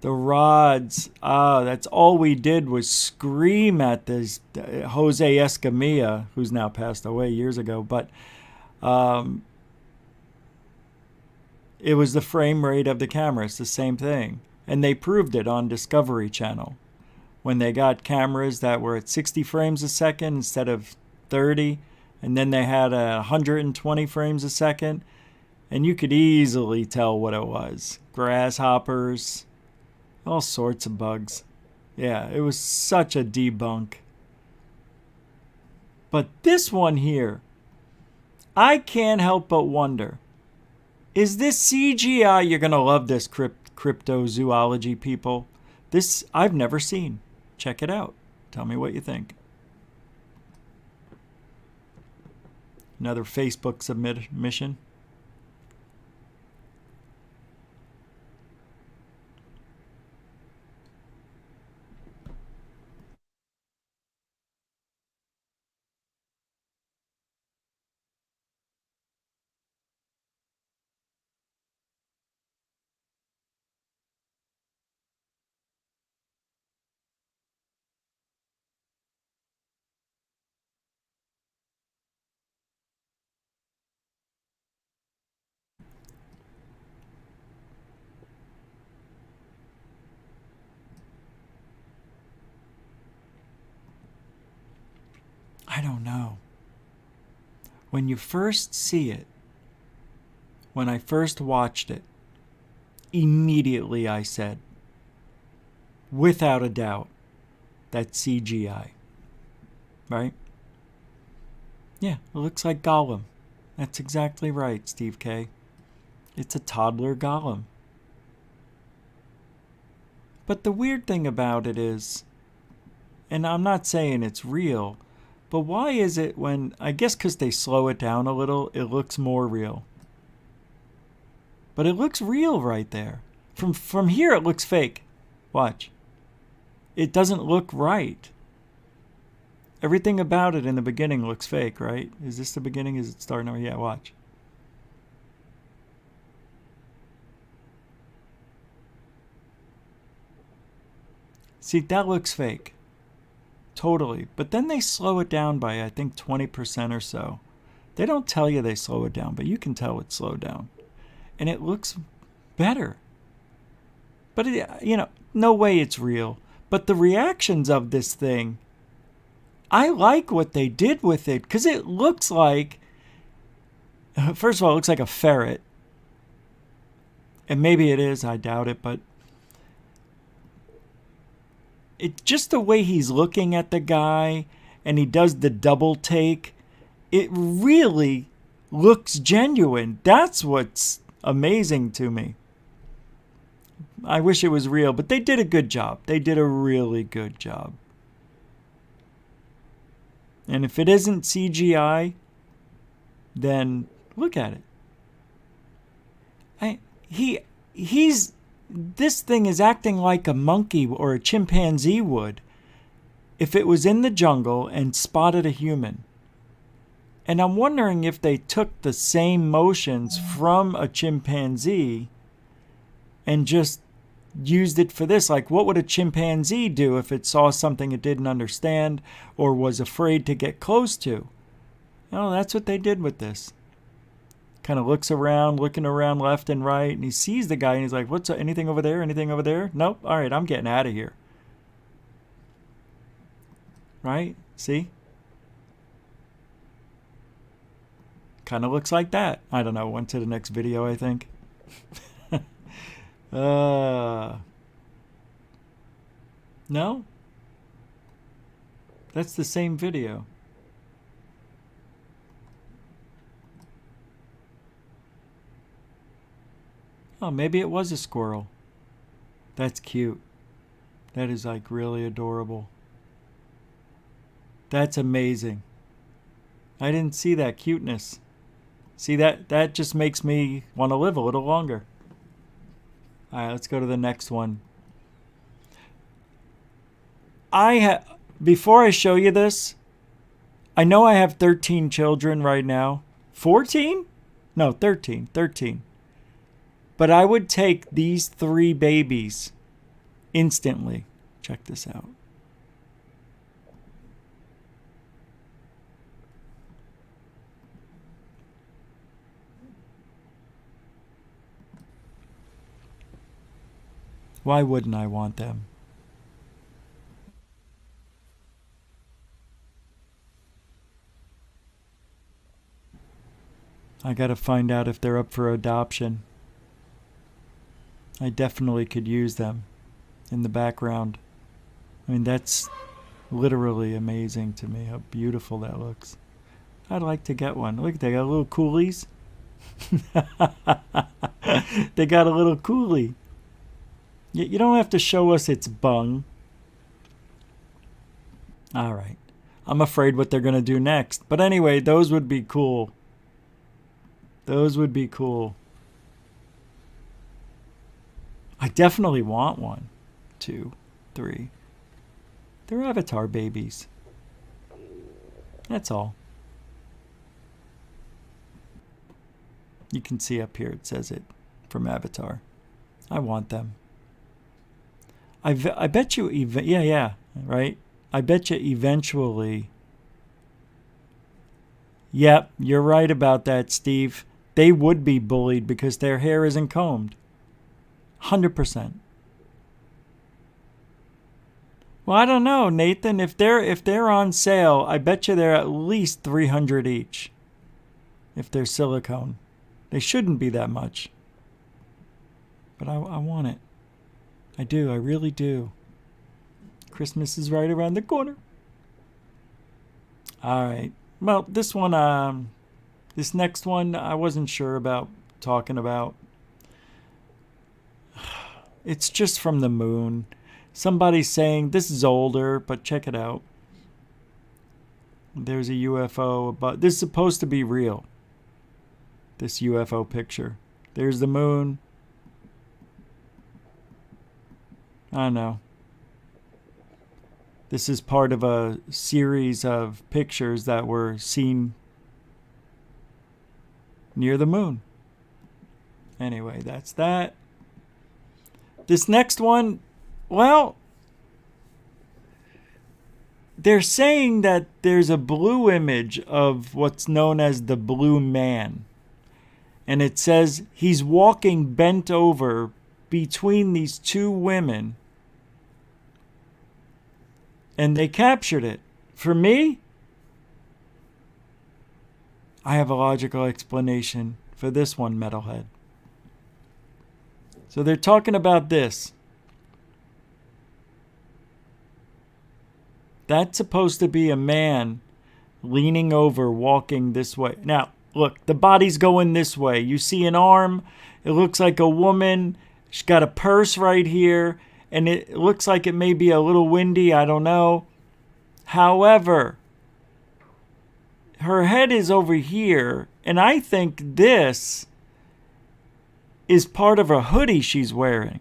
The rods. That's all we did was scream at this Jose Escamilla, who's now passed away years ago. But it was the frame rate of the camera. It's the same thing. And they proved it on Discovery Channel. When they got cameras that were at 60 frames a second instead of 30. And then they had 120 frames a second. And you could easily tell what it was. Grasshoppers. All sorts of bugs. Yeah, it was such a debunk. But this one here, I can't help but wonder. Is this CGI? You're going to love this cryptozoology, people. This I've never seen. Check it out. Tell me what you think. Another Facebook submission. I don't know. When you first see it, when I first watched it, immediately I said, without a doubt, that's CGI. Right? Yeah, it looks like Gollum. That's exactly right, Steve K. It's a toddler Gollum. But the weird thing about it is, and I'm not saying it's real, but why is it when, I guess because they slow it down a little, it looks more real. But it looks real right there. From here it looks fake. Watch. It doesn't look right. Everything about it in the beginning looks fake, right? Is this the beginning? Is it starting? Oh, yeah, watch. See, that looks fake. Totally. But then they slow it down by, I think, 20% or so. They don't tell you they slow it down, but you can tell it's slowed down. And it looks better. But, no way it's real. But the reactions of this thing, I like what they did with it. Because it looks like, first of all, it looks like a ferret. And maybe it is, I doubt it, but it just the way he's looking at the guy and he does the double take, it really looks genuine. That's what's amazing to me. I wish it was real, but they did a good job. They did a really good job. And if it isn't CGI, then look at it. This thing is acting like a monkey or a chimpanzee would if it was in the jungle and spotted a human. And I'm wondering if they took the same motions from a chimpanzee and just used it for this. Like, what would a chimpanzee do if it saw something it didn't understand or was afraid to get close to? No, that's what they did with this. Kind of looks around, looking around left and right, and he sees the guy and he's like, what's anything over there? Anything over there? Nope. All right, I'm getting out of here. Right? See? Kind of looks like that. I don't know. Went to the next video, I think. No? That's the same video. Oh, maybe it was a squirrel. That's cute. That is like really adorable. That's amazing. I didn't see that cuteness. See, that just makes me want to live a little longer. All right, let's go to the next one. Before I show you this, I know I have 13 children right now. 14? No, 13. 13. But I would take these 3 babies instantly. Check this out. Why wouldn't I want them? I gotta find out if they're up for adoption. I definitely could use them in the background. I mean, that's literally amazing to me, how beautiful that looks. I'd like to get one. Look, they got little coolies. They got a little coolie. You don't have to show us its bung. All right. I'm afraid what they're going to do next. But anyway, those would be cool. Those would be cool. I definitely want 1, 2, 3. They're Avatar babies. That's all. You can see up here it says it from Avatar. I want them. I bet you, yeah, right? I bet you eventually, yep, you're right about that, Steve. They would be bullied because their hair isn't combed. 100%. Well, I don't know, Nathan. If they're on sale, I bet you they're at least $300 each. If they're silicone. They shouldn't be that much. But I want it. I do. I really do. Christmas is right around the corner. All right. Well, this one, this next one, I wasn't sure about talking about. It's just from the moon. Somebody's saying this is older, but check it out. There's a UFO, but this is supposed to be real. This UFO picture. There's the moon. I don't know. This is part of a series of pictures that were seen near the moon. Anyway, that's that. This next one, well, they're saying that there's a blue image of what's known as the blue man. And it says he's walking bent over between these two women. And they captured it. For me, I have a logical explanation for this one, metalhead. So they're talking about this. That's supposed to be a man leaning over, walking this way. Now, look, the body's going this way. You see an arm. It looks like a woman. She's got a purse right here. And it looks like it may be a little windy. I don't know. However, her head is over here. And I think this is part of a hoodie she's wearing.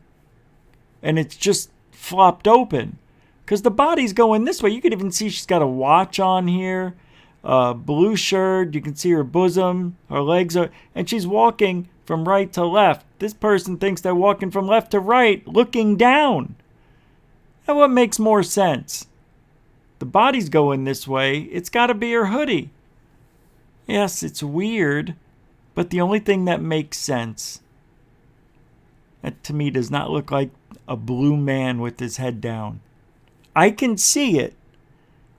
And it's just flopped open. Because the body's going this way. You could even see she's got a watch on here. Blue shirt. You can see her bosom. Her legs are... And she's walking from right to left. This person thinks they're walking from left to right, looking down. Now what makes more sense? The body's going this way. It's got to be her hoodie. Yes, it's weird. But the only thing that makes sense... That to me does not look like a blue man with his head down. I can see it.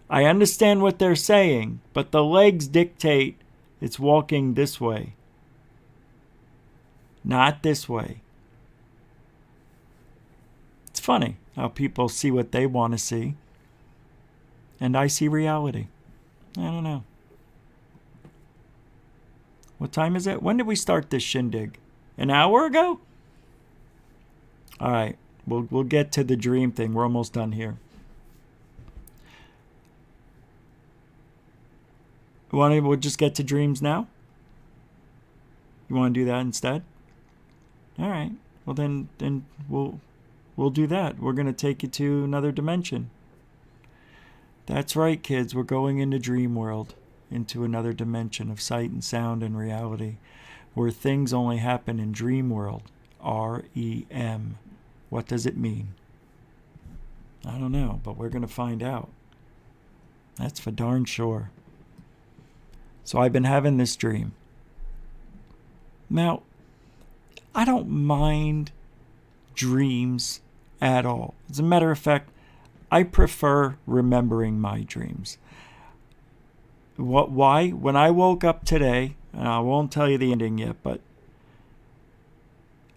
I understand what they're saying, but the legs dictate it's walking this way. Not this way. It's funny how people see what they want to see. And I see reality. I don't know. What time is it? When did we start this shindig? An hour ago? All right. We'll get to the dream thing. We're almost done here. We'll just get to dreams now? You want to do that instead? All right. Well, then we'll do that. We're going to take you to another dimension. That's right, kids. We're going into dream world, into another dimension of sight and sound and reality, where things only happen in dream world. REM. What does it mean? I don't know, but we're going to find out. That's for darn sure. So I've been having this dream. Now, I don't mind dreams at all. As a matter of fact, I prefer remembering my dreams. Why? When I woke up today, and I won't tell you the ending yet, but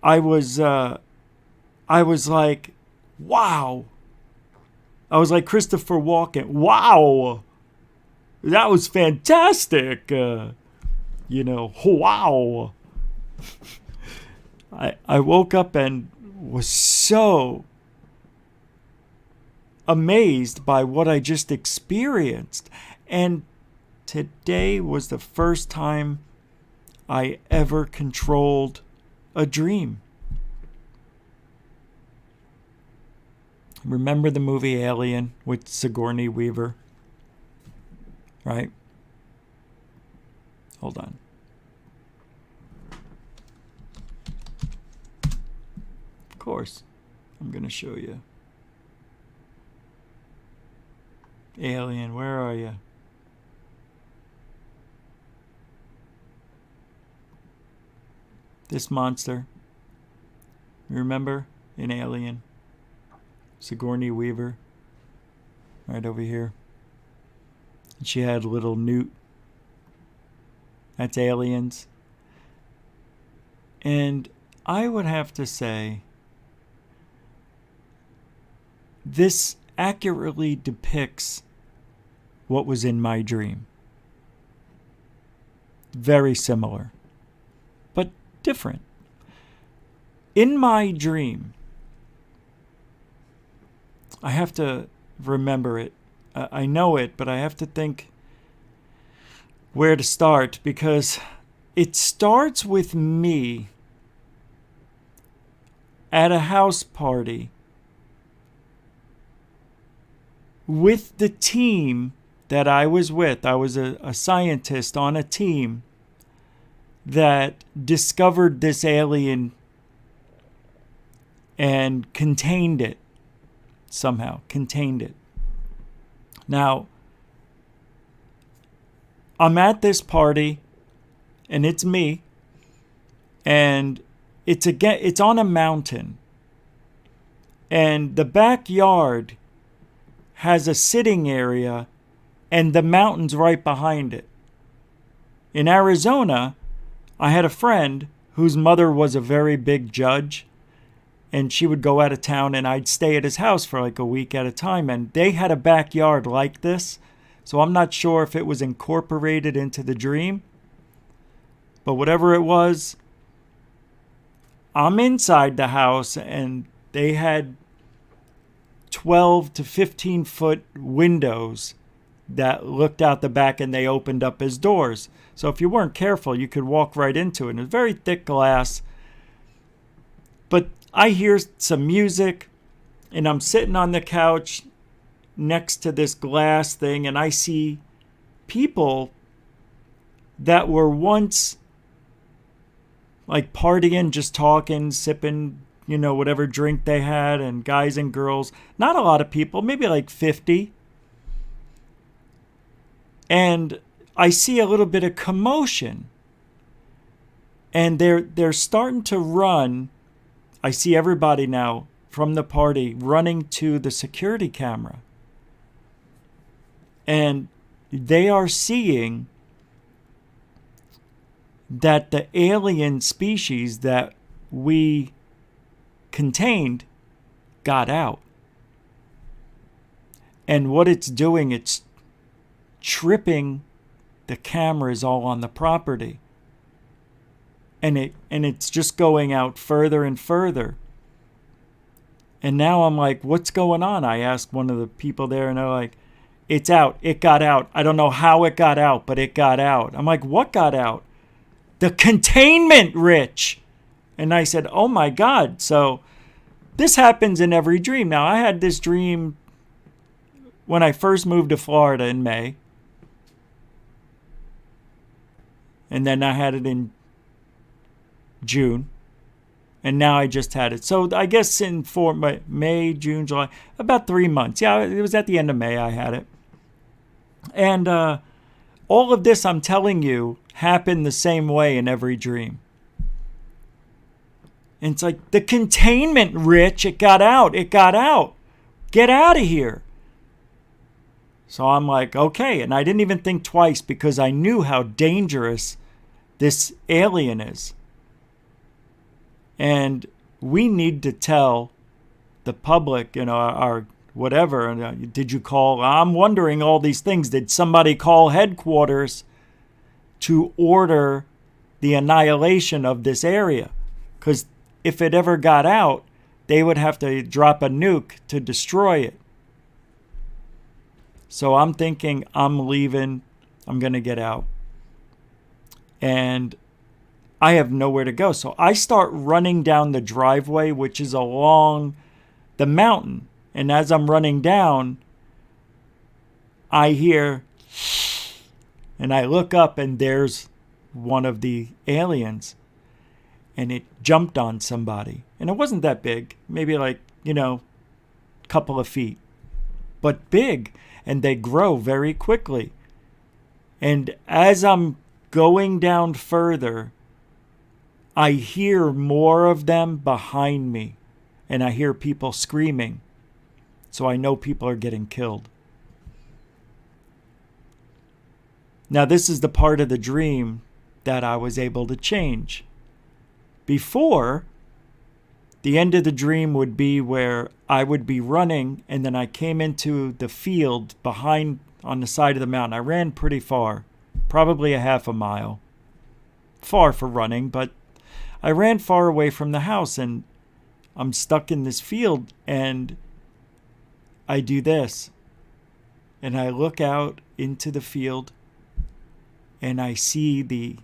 I was like, wow. I was like Christopher Walken. Wow. That was fantastic. Wow. I woke up and was so amazed by what I just experienced. And today was the first time I ever controlled a dream. Remember the movie Alien with Sigourney Weaver? Right? Hold on. Of course, I'm going to show you. Alien, where are you? This monster. Remember in Alien? Sigourney Weaver. Right over here. And she had little Newt. That's Aliens. And I would have to say, this accurately depicts what was in my dream. Very similar, but different. In my dream, I have to remember it. I know it, but I have to think where to start, because it starts with me at a house party with the team that I was with. I was a scientist on a team that discovered this alien and contained it somehow. Contained it. Now, I'm at this party, and it's me, and it's on a mountain, and the backyard has a sitting area, and the mountain's right behind it. In Arizona, I had a friend whose mother was a very big judge, and she would go out of town, and I'd stay at his house for like a week at a time, and they had a backyard like this. So I'm not sure if it was incorporated into the dream, but whatever it was, I'm inside the house, and they had 12 to 15 foot windows that looked out the back, and they opened up as doors. So if you weren't careful, you could walk right into it. And it's very thick glass. But I hear some music, and I'm sitting on the couch next to this glass thing, and I see people that were once like partying, just talking, sipping, whatever drink they had, and guys and girls. Not a lot of people, maybe like 50. And I see a little bit of commotion, and they're starting to run. I see everybody now from the party running to the security camera. And they are seeing that the alien species that we contained got out. And what it's doing, it's tripping the cameras all on the property. And it's just going out further and further. And now I'm like, what's going on? I asked one of the people there, and they're like, it's out. It got out. I don't know how it got out, but it got out. I'm like, what got out? The containment, Rich. And I said, oh my God. So this happens in every dream. Now, I had this dream when I first moved to Florida in May. And then I had it in June. And now I just had it. So I guess in May, June, July, about 3 months. Yeah, it was at the end of May I had it. And all of this, I'm telling you, happened the same way in every dream. And it's like, the containment, Rich, it got out. It got out. Get out of here. So I'm like, okay. And I didn't even think twice, because I knew how dangerous this alien is. And we need to tell the public, our whatever. Did you call? I'm wondering all these things. Did somebody call headquarters to order the annihilation of this area? Because if it ever got out, they would have to drop a nuke to destroy it. So I'm thinking, I'm leaving. I'm going to get out. And I have nowhere to go. So I start running down the driveway, which is along the mountain. And as I'm running down, I hear, and I look up, and there's one of the aliens. And it jumped on somebody. And it wasn't that big. Maybe like, a couple of feet. But big. And they grow very quickly. And as I'm going down further, I hear more of them behind me. And I hear people screaming. So I know people are getting killed. Now, this is the part of the dream that I was able to change. Before, the end of the dream would be where I would be running, and then I came into the field behind on the side of the mountain. I ran pretty far, probably a half a mile. Far for running, but I ran far away from the house, and I'm stuck in this field, and I do this. And I look out into the field, and I see the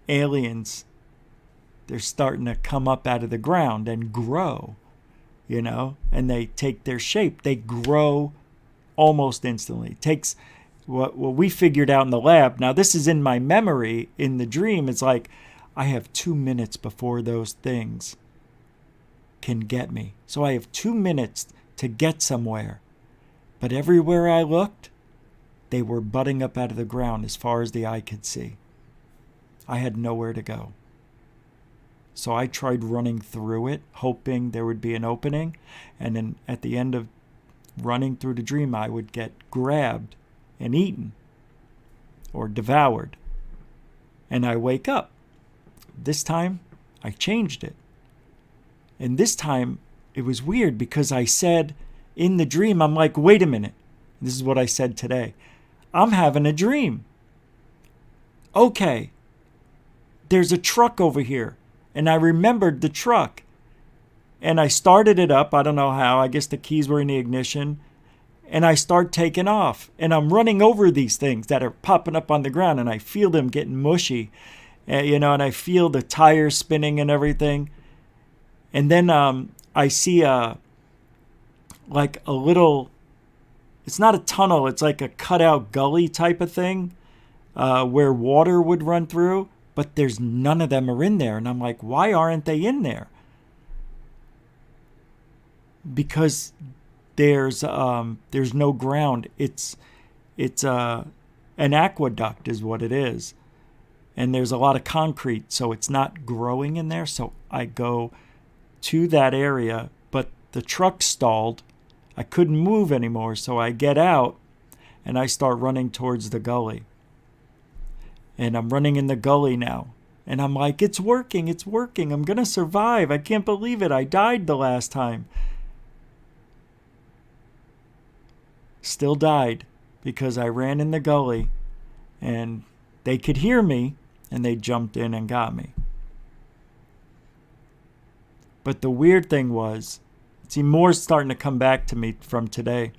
aliens. They're starting to come up out of the ground and grow, and they take their shape. They grow almost instantly. It takes what we figured out in the lab. Now, this is in my memory. In the dream, it's like I have 2 minutes before those things can get me. So I have 2 minutes to get somewhere. But everywhere I looked, they were butting up out of the ground as far as the eye could see. I had nowhere to go. So I tried running through it, hoping there would be an opening. And then at the end of running through the dream, I would get grabbed and eaten or devoured. And I wake up. This time, I changed it. And this time, it was weird because I said in the dream, I'm like, wait a minute. This is what I said today. I'm having a dream. Okay. There's a truck over here. And I remembered the truck. And I started it up. I don't know how. I guess the keys were in the ignition. And I start taking off. And I'm running over these things that are popping up on the ground. And I feel them getting mushy. And I feel the tires spinning and everything. And then I see like a little, it's not a tunnel. It's like a cutout gully type of thing where water would run through. But there's none of them are in there. And I'm like, why aren't they in there? Because there's no ground. It's an aqueduct is what it is. And there's a lot of concrete, so it's not growing in there. So I go to that area, but the truck stalled. I couldn't move anymore, so I get out and I start running towards the gully. And I'm running in the gully now. And I'm like, it's working. I'm going to survive. I can't believe it. I died the last time. Still died because I ran in the gully and they could hear me and they jumped in and got me. But the weird thing was, see, more's starting to come back to me from today.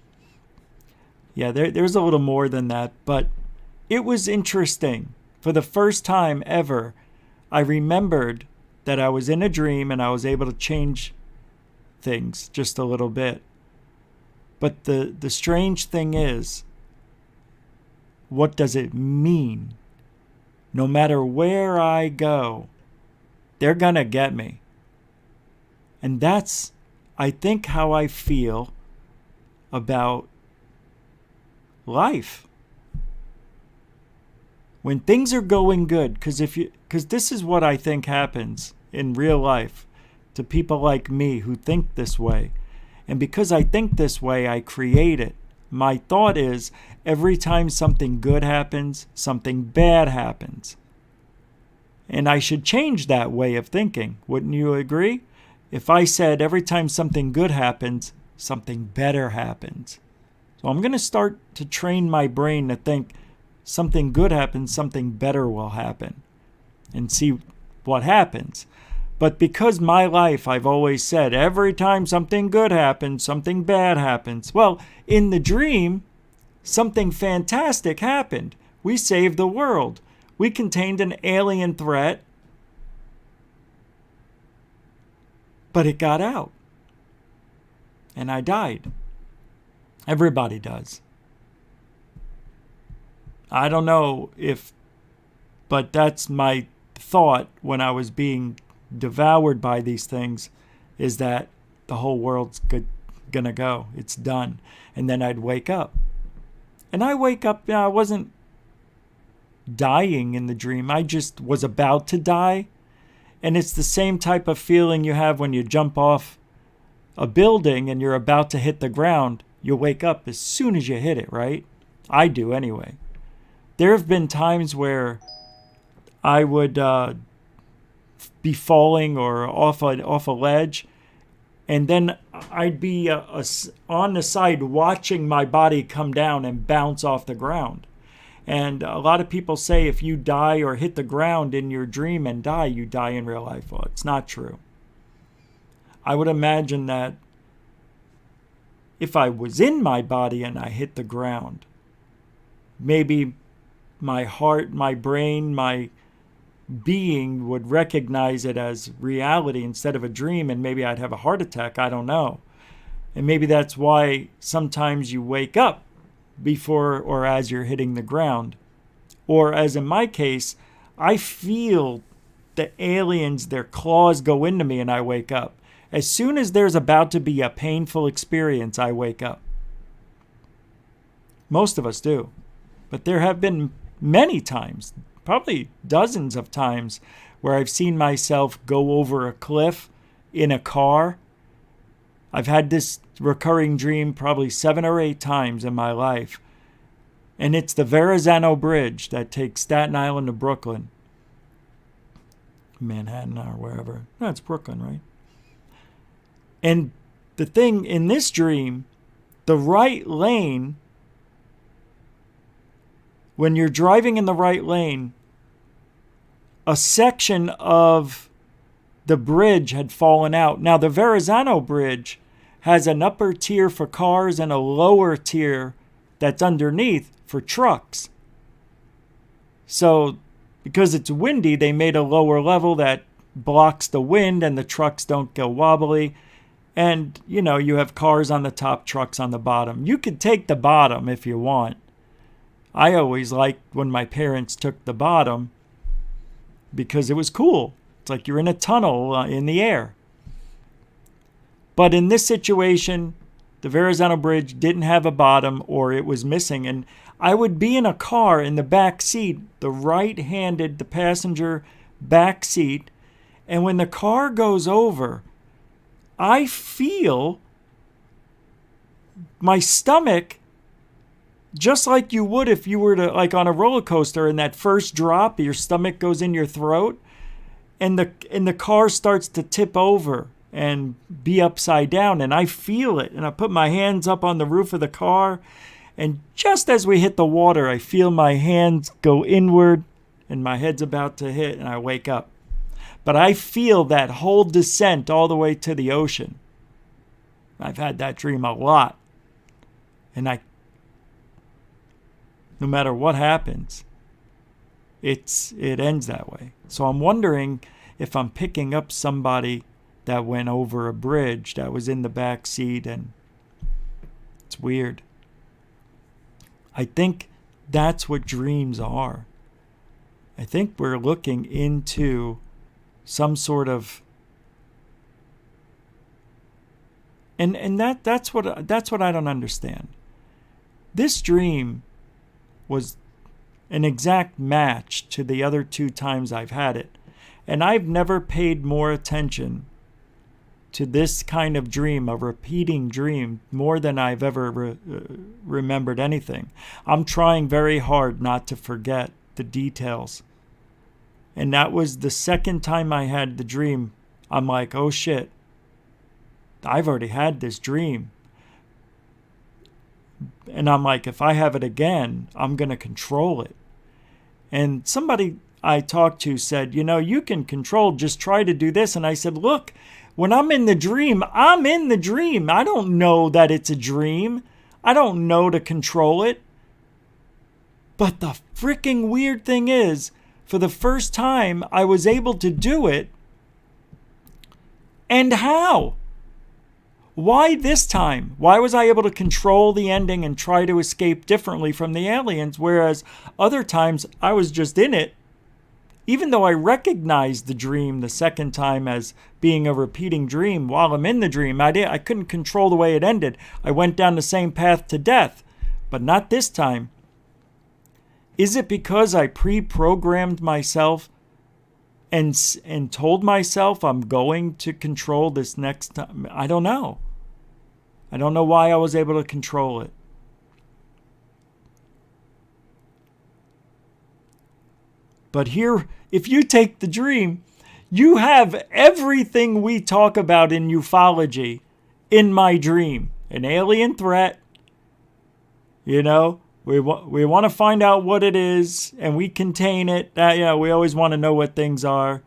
Yeah, there's a little more than that, but it was interesting. For the first time ever, I remembered that I was in a dream and I was able to change things just a little bit. But the strange thing is, what does it mean? No matter where I go, they're going to get me. And that's, I think, how I feel about life. When things are going good, because this is what I think happens in real life to people like me who think this way. And because I think this way, I create it. My thought is, every time something good happens, something bad happens. And I should change that way of thinking. Wouldn't you agree? If I said every time something good happens, something better happens. So I'm going to start to train my brain to think something good happens, something better will happen. And see what happens. But because my life, I've always said, every time something good happens, something bad happens. Well, in the dream, something fantastic happened. We saved the world. We contained an alien threat. But it got out. And I died. Everybody does. I don't know but that's my thought when I was being devoured by these things, is that the whole world's gonna go. It's done. And then I'd wake up. And I wake up, I wasn't dying in the dream. I just was about to die. And it's the same type of feeling you have when you jump off a building and you're about to hit the ground. You wake up as soon as you hit it, right? I do anyway. There have been times where I would be falling or off a ledge, and then I'd be on the side watching my body come down and bounce off the ground. And a lot of people say if you die or hit the ground in your dream and die, you die in real life. Well, it's not true. I would imagine that if I was in my body and I hit the ground, maybe my heart, my brain, my being would recognize it as reality instead of a dream, and maybe I'd have a heart attack. I don't know. And maybe that's why sometimes you wake up before or as you're hitting the ground. Or as in my case, I feel the aliens, their claws go into me and I wake up. As soon as there's about to be a painful experience, I wake up. Most of us do. But there have been many times, probably dozens of times, where I've seen myself go over a cliff in a car. I've had this recurring dream probably 7 or 8 times in my life. And it's the Verrazano Bridge that takes Staten Island to Brooklyn. Manhattan or wherever. No, it's Brooklyn, right? And the thing in this dream, the right lane, when you're driving in the right lane, a section of the bridge had fallen out. Now, the Verrazano Bridge has an upper tier for cars and a lower tier that's underneath for trucks. So, because it's windy, they made a lower level that blocks the wind and the trucks don't go wobbly. And, you have cars on the top, trucks on the bottom. You could take the bottom if you want. I always liked when my parents took the bottom because it was cool. It's like you're in a tunnel in the air. But in this situation, the Verrazano Bridge didn't have a bottom, or it was missing. And I would be in a car in the back seat, the right-handed, the passenger back seat. And when the car goes over, I feel my stomach, just like you would if you were to, like on a roller coaster, in that first drop, your stomach goes in your throat, and the car starts to tip over and be upside down, and I feel it. And I put my hands up on the roof of the car, and just as we hit the water, I feel my hands go inward, and my head's about to hit, and I wake up. But I feel that whole descent all the way to the ocean. I've had that dream a lot. And no matter what happens, it ends that way. So I'm wondering if I'm picking up somebody that went over a bridge that was in the back seat, and it's weird. I think that's what dreams are. I think we're looking into some sort of, and that's what I don't understand. This dream was an exact match to the other 2 times I've had it, and I've never paid more attention to this kind of dream, a repeating dream, more than I've ever remembered anything. I'm trying very hard not to forget the details. And that was the second time I had the dream. I'm like, oh shit, I've already had this dream. And I'm like, if I have it again, I'm going to control it. And somebody I talked to said, you can control, just try to do this. And I said, look, when I'm in the dream, I'm in the dream. I don't know that it's a dream. I don't know to control it. But the freaking weird thing is, for the first time, I was able to do it. And how? Why this time? Why was I able to control the ending and try to escape differently from the aliens, whereas other times I was just in it? Even though I recognized the dream the second time as being a repeating dream, while I'm in the dream, I couldn't control the way it ended. I went down the same path to death, but not this time. Is it because I pre-programmed myself and told myself I'm going to control this next time? I don't know. I don't know why I was able to control it. But here, if you take the dream, you have everything we talk about in ufology in my dream. An alien threat. We want to find out what it is, and we contain it. We always want to know what things are.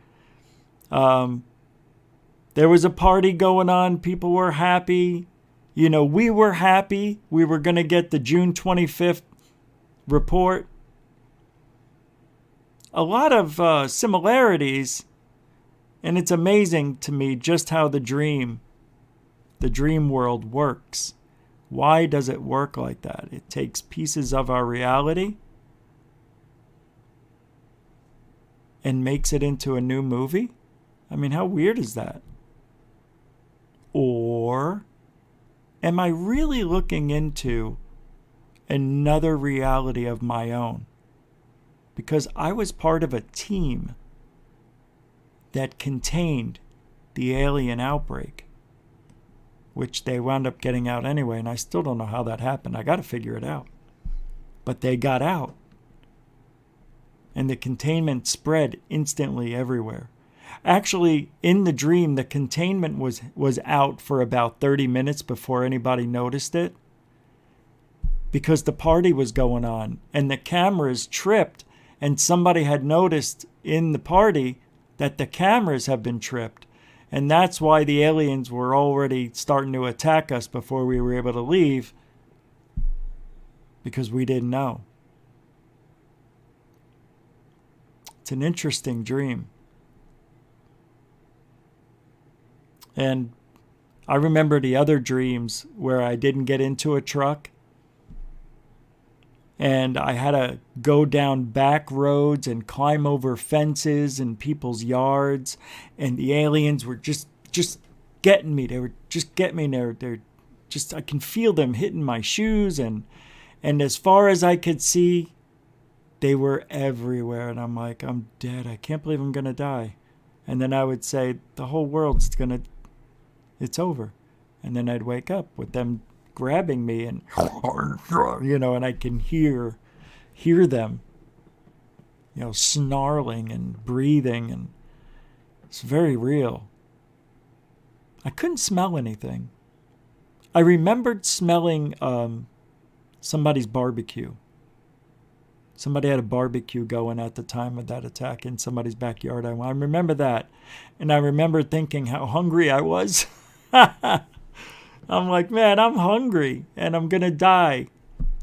There was a party going on. People were happy. We were happy. We were going to get the June 25th report. A lot of similarities, and it's amazing to me just how the dream world works. Why does it work like that? It takes pieces of our reality and makes it into a new movie? I mean, how weird is that? Or am I really looking into another reality of my own. Because I was part of a team that contained the alien outbreak, which they wound up getting out anyway, and I still don't know how that happened. I got to figure it out. But they got out. And the containment spread instantly everywhere. Actually, in the dream, the containment was out for about 30 minutes before anybody noticed it, because the party was going on and the cameras tripped, and somebody had noticed in the party that the cameras have been tripped. And that's why the aliens were already starting to attack us before we were able to leave, because we didn't know. It's an interesting dream. And I remember the other dreams where I didn't get into a truck and I had to go down back roads and climb over fences in people's yards, and the aliens were just getting me. They were just getting me. They're just, I can feel them hitting my shoes, and as far as I could see, they were everywhere. And I'm like, I'm dead. I can't believe I'm going to die. And then I would say, the whole world's it's over. And then I'd wake up with them grabbing me and, and I can hear them, snarling and breathing. And it's very real. I couldn't smell anything. I remembered smelling somebody's barbecue. Somebody had a barbecue going at the time of that attack in somebody's backyard. I remember that. And I remember thinking how hungry I was. I'm like, man, I'm hungry and I'm going to die.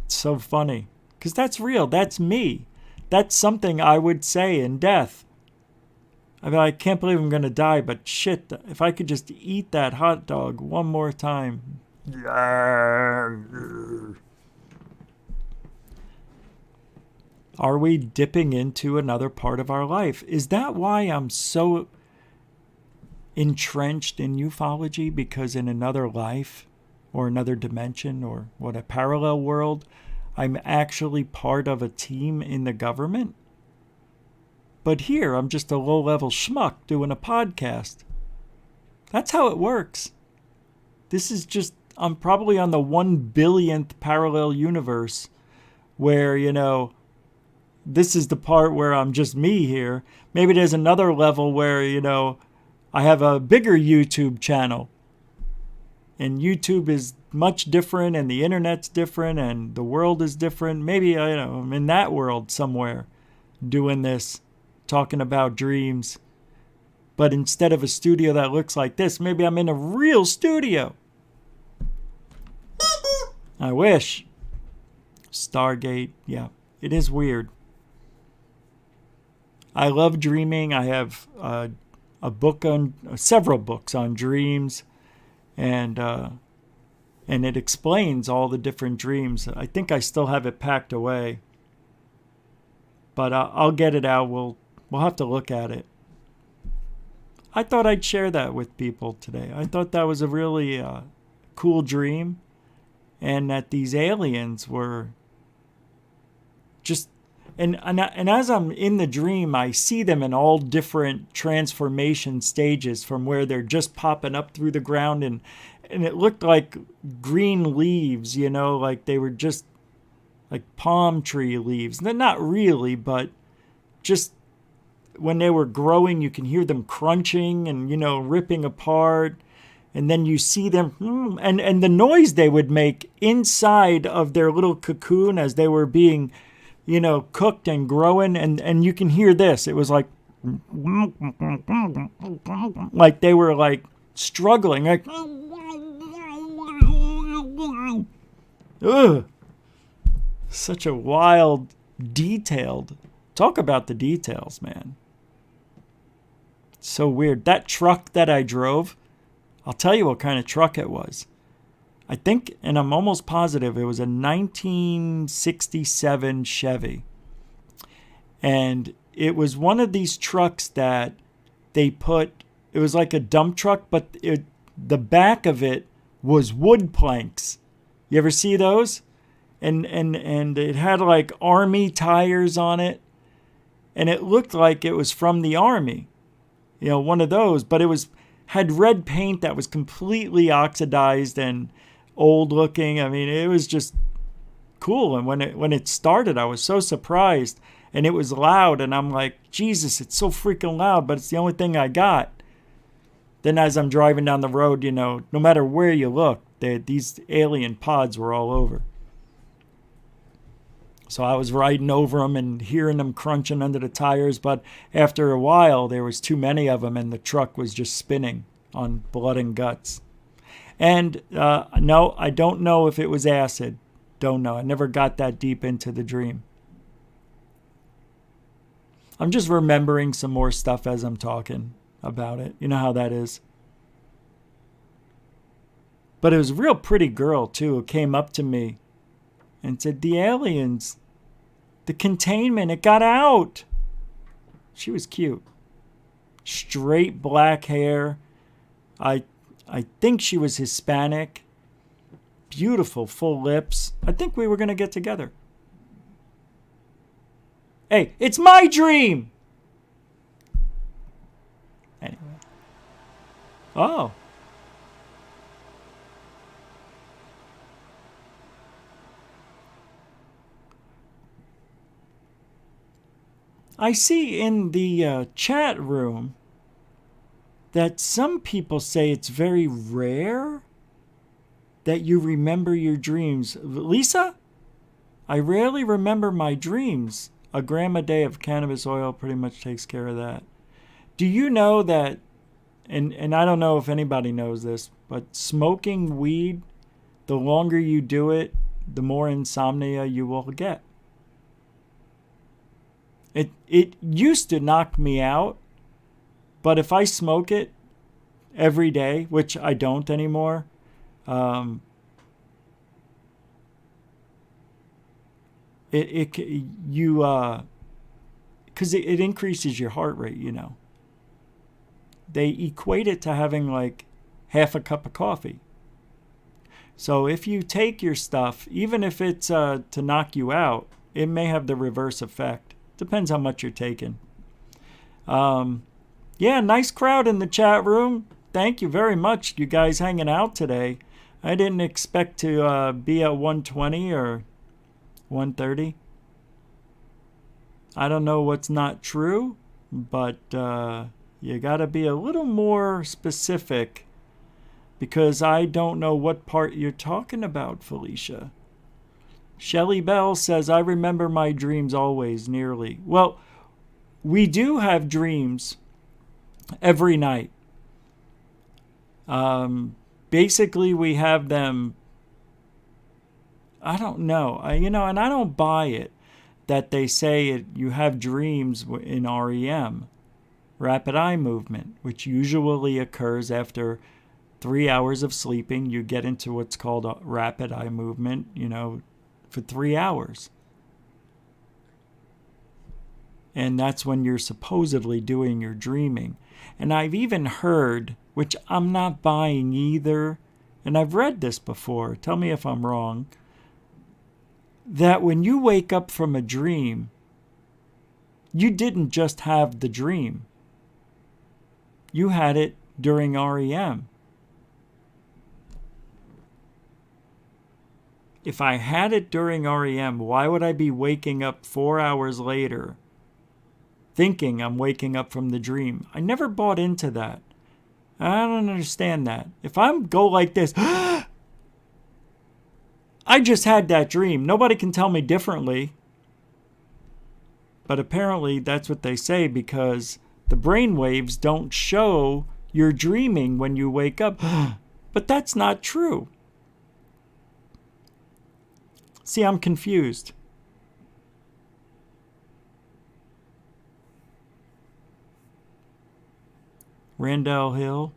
It's so funny. Because that's real. That's me. That's something I would say in death. I can't believe I'm going to die, but shit, if I could just eat that hot dog one more time. Are we dipping into another part of our life? Is that why I'm so entrenched in ufology? Because in another life or another dimension or a parallel world, I'm actually part of a team in the government? But here, I'm just a low-level schmuck doing a podcast. That's how it works. This is just, I'm probably on the 1 billionth parallel universe where, this is the part where I'm just me here. Maybe there's another level where, I have a bigger YouTube channel. And YouTube is much different, and the internet's different, and the world is different. Maybe, I'm in that world somewhere doing this, talking about dreams. But instead of a studio that looks like this, maybe I'm in a real studio. I wish. Stargate, yeah. It is weird. I love dreaming. I have several books on dreams, and it explains all the different dreams. I think I still have it packed away, but I'll get it out. We'll have to look at it. I thought I'd share that with people today. I thought that was a really cool dream, and that these aliens were just. And as I'm in the dream, I see them in all different transformation stages, from where they're just popping up through the ground, and it looked like green leaves, like they were just like palm tree leaves. They're not really, but just when they were growing, you can hear them crunching and, ripping apart. And then you see them, and the noise they would make inside of their little cocoon as they were being cooked and growing, and you can hear this. It was like they were like struggling, like, ugh. Such a wild, detailed. Talk about the details, man. So weird. That truck that I drove, I'll tell you what kind of truck it was. I think, and I'm almost positive, it was a 1967 Chevy. And it was one of these trucks that they put, it was like a dump truck, but the back of it was wood planks. You ever see those? and it had like army tires on it, and it looked like it was from the army, one of those, but it had red paint that was completely oxidized and old looking. I mean, it was just cool. And when it started, I was so surprised, and it was loud, and I'm like, Jesus, it's so freaking loud, but it's the only thing I got. Then as I'm driving down the road, no matter where you look, these alien pods were all over. So I was riding over them and hearing them crunching under the tires, but after a while, there was too many of them, and the truck was just spinning on blood and guts. And no, I don't know if it was acid. Don't know. I never got that deep into the dream. I'm just remembering some more stuff as I'm talking about it. You know how that is. But it was a real pretty girl, too, who came up to me and said, the aliens, the containment, it got out. She was cute. Straight black hair. I think she was Hispanic. Beautiful, full lips. I think we were going to get together. Hey, it's my dream! Anyway. Oh. I see in the chat room that some people say it's very rare that you remember your dreams. Lisa, I rarely remember my dreams. A gram a day of cannabis oil pretty much takes care of that. Do you know that, and I don't know if anybody knows this, but smoking weed, the longer you do it, the more insomnia you will get. It used to knock me out, but if I smoke it every day, which I don't anymore, because it increases your heart rate, They equate it to having like half a cup of coffee. So if you take your stuff, even if it's to knock you out, it may have the reverse effect. Depends how much you're taking. Yeah, nice crowd in the chat room. Thank you very much, you guys hanging out today. I didn't expect to be at 120 or 130. I don't know what's not true, but you got to be a little more specific because I don't know what part you're talking about, Felicia. Shelly Bell says, I remember my dreams always, nearly. Well, we do have dreams every night. Basically, we have them, I don't know, and I don't buy it that they say you have dreams in REM, rapid eye movement, which usually occurs after 3 hours of sleeping. You get into what's called a rapid eye movement, for 3 hours. And that's when you're supposedly doing your dreaming. And I've even heard, which I'm not buying either, and I've read this before, tell me if I'm wrong, that when you wake up from a dream, you didn't just have the dream. You had it during REM. If I had it during REM, why would I be waking up 4 hours later thinking I'm waking up from the dream? I never bought into that. I don't understand that. If I go like this, I just had that dream. Nobody can tell me differently. But apparently that's what they say because the brain waves don't show you're dreaming when you wake up. But that's not true. See, I'm confused. Randall Hill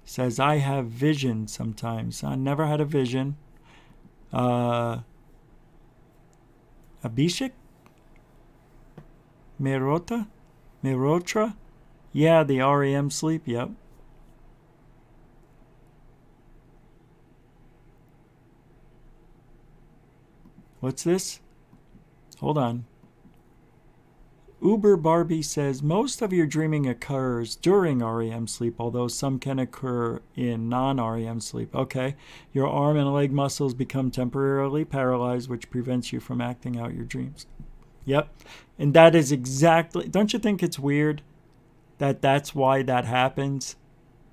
says, I have vision sometimes. I never had a vision. Abhishek? Mirotra? Yeah, the REM sleep, yep. What's this? Hold on. Uber Barbie says, most of your dreaming occurs during REM sleep, although some can occur in non-REM sleep. Okay. Your arm and leg muscles become temporarily paralyzed, which prevents you from acting out your dreams. Yep. And that is exactly... Don't you think it's weird that that's why that happens?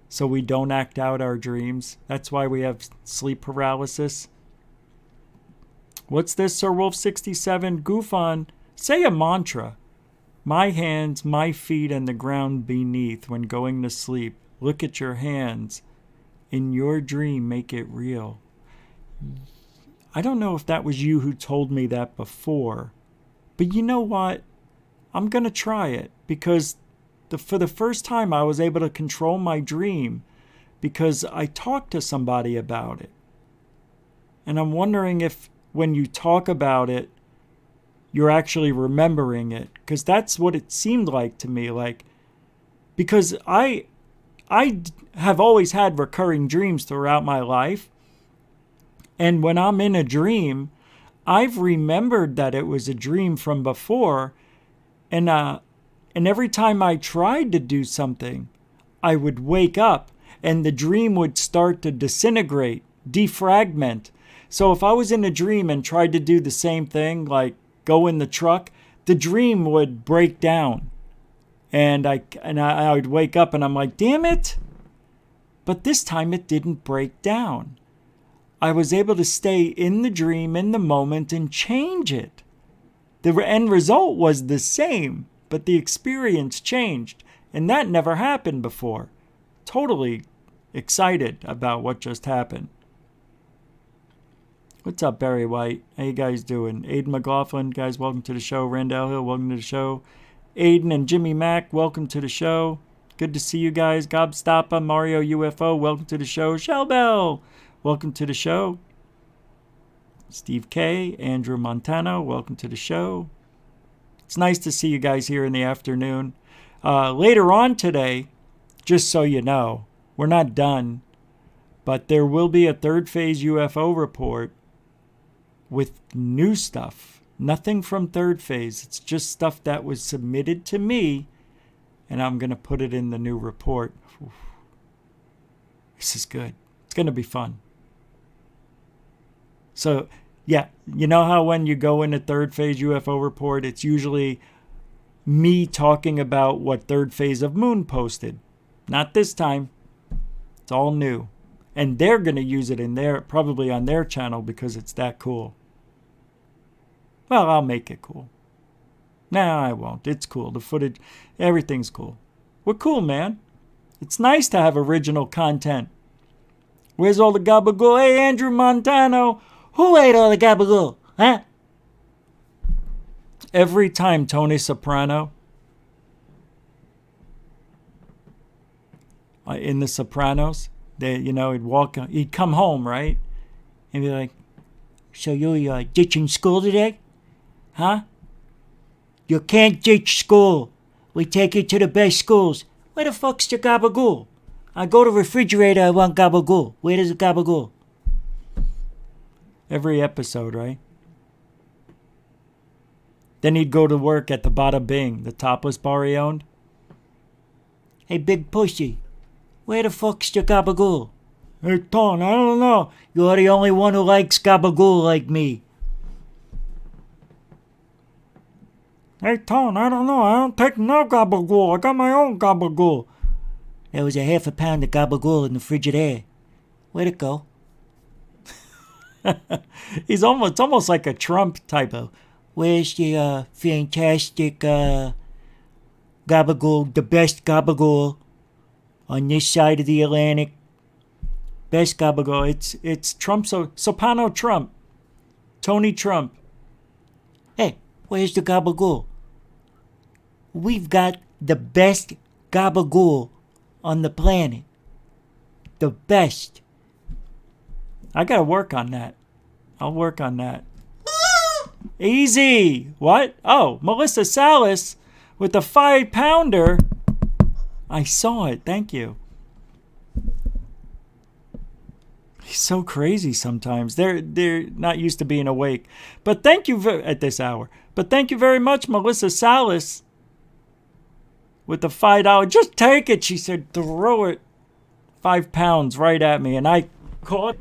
So we don't act out our dreams. That's why we have sleep paralysis. What's this, Sir Wolf 67? GUFON, say a mantra. My hands, my feet, and the ground beneath. When going to sleep, look at your hands. In your dream, make it real. I don't know if that was you who told me that before. But you know what? I'm going to try it. Because for the first time, I was able to control my dream. Because I talked to somebody about it. And I'm wondering if when you talk about it, you're actually remembering it, because that's what it seemed like to me. Like, because I have always had recurring dreams throughout my life, and when I'm in a dream, I've remembered that it was a dream from before, and every time I tried to do something, I would wake up, and the dream would start to disintegrate, defragment. So if I was in a dream and tried to do the same thing, like go in the truck, the dream would break down. And I would wake up and I'm like, damn it. But this time it didn't break down. I was able to stay in the dream in the moment and change it. The end result was the same, but the experience changed. And that never happened before. Totally excited about what just happened. What's up, Barry White? How you guys doing? Aiden McLaughlin, guys, welcome to the show. Randall Hill, welcome to the show. Aiden and Jimmy Mack, welcome to the show. Good to see you guys. Gobstoppa, Mario UFO, welcome to the show. Shell Bell, welcome to the show. Steve K, Andrew Montano, welcome to the show. It's nice to see you guys here in the afternoon. Later on today, just so you know, we're not done, but there will be a third phase UFO report with new stuff. Nothing from third phase. It's just stuff that was submitted to me, and I'm going to put it in the new report. Oof. This is good. It's going to be fun. So, yeah, you know how when you go in a third phase UFO report, it's usually me talking about what third phase of Moon posted. Not this time. It's all new. And they're going to use it in their, probably on their channel, because it's that cool. Well, I'll make it cool. No, I won't. It's cool. The footage, everything's cool. We're cool, man. It's nice to have original content. Where's all the gabagool? Hey, Andrew Montano. Who ate all the gabagool? Huh? Every time Tony Soprano in The Sopranos, he'd come home, right? And be like, so you ditching school today? Huh? You can't ditch school. We take you to the best schools. Where the fuck's the gabagool? I go to the refrigerator, I want gabagool. Where is the gabagool? Every episode, right? Then he'd go to work at the Bada Bing, the topless bar he owned. Hey, big pussy. Where the fuck's the gabagool? Hey, Ton, I don't know. You're the only one who likes gabagool like me. Hey, Ton, I don't know. I don't take no gabagool. I got my own gabagool. There was a half a pound of gabagool in the Frigidaire. Where'd it go? It's almost like a Trump type of, where's the fantastic gabagool, the best gabagool on this side of the Atlantic? Best gabagool. It's Trump, Soprano Trump. Tony Trump. Hey, where's the gabagool? We've got the best gabagool on the planet. The best. I gotta work on that. I'll work on that. Easy. What? Oh, Melissa Salas with the 5-pounder. I saw it. Thank you. He's so crazy sometimes. They're not used to being awake. But thank you at this hour. But thank you very much, Melissa Salas, with the $5. Just take it, she said. Throw it. 5 pounds right at me, and I caught.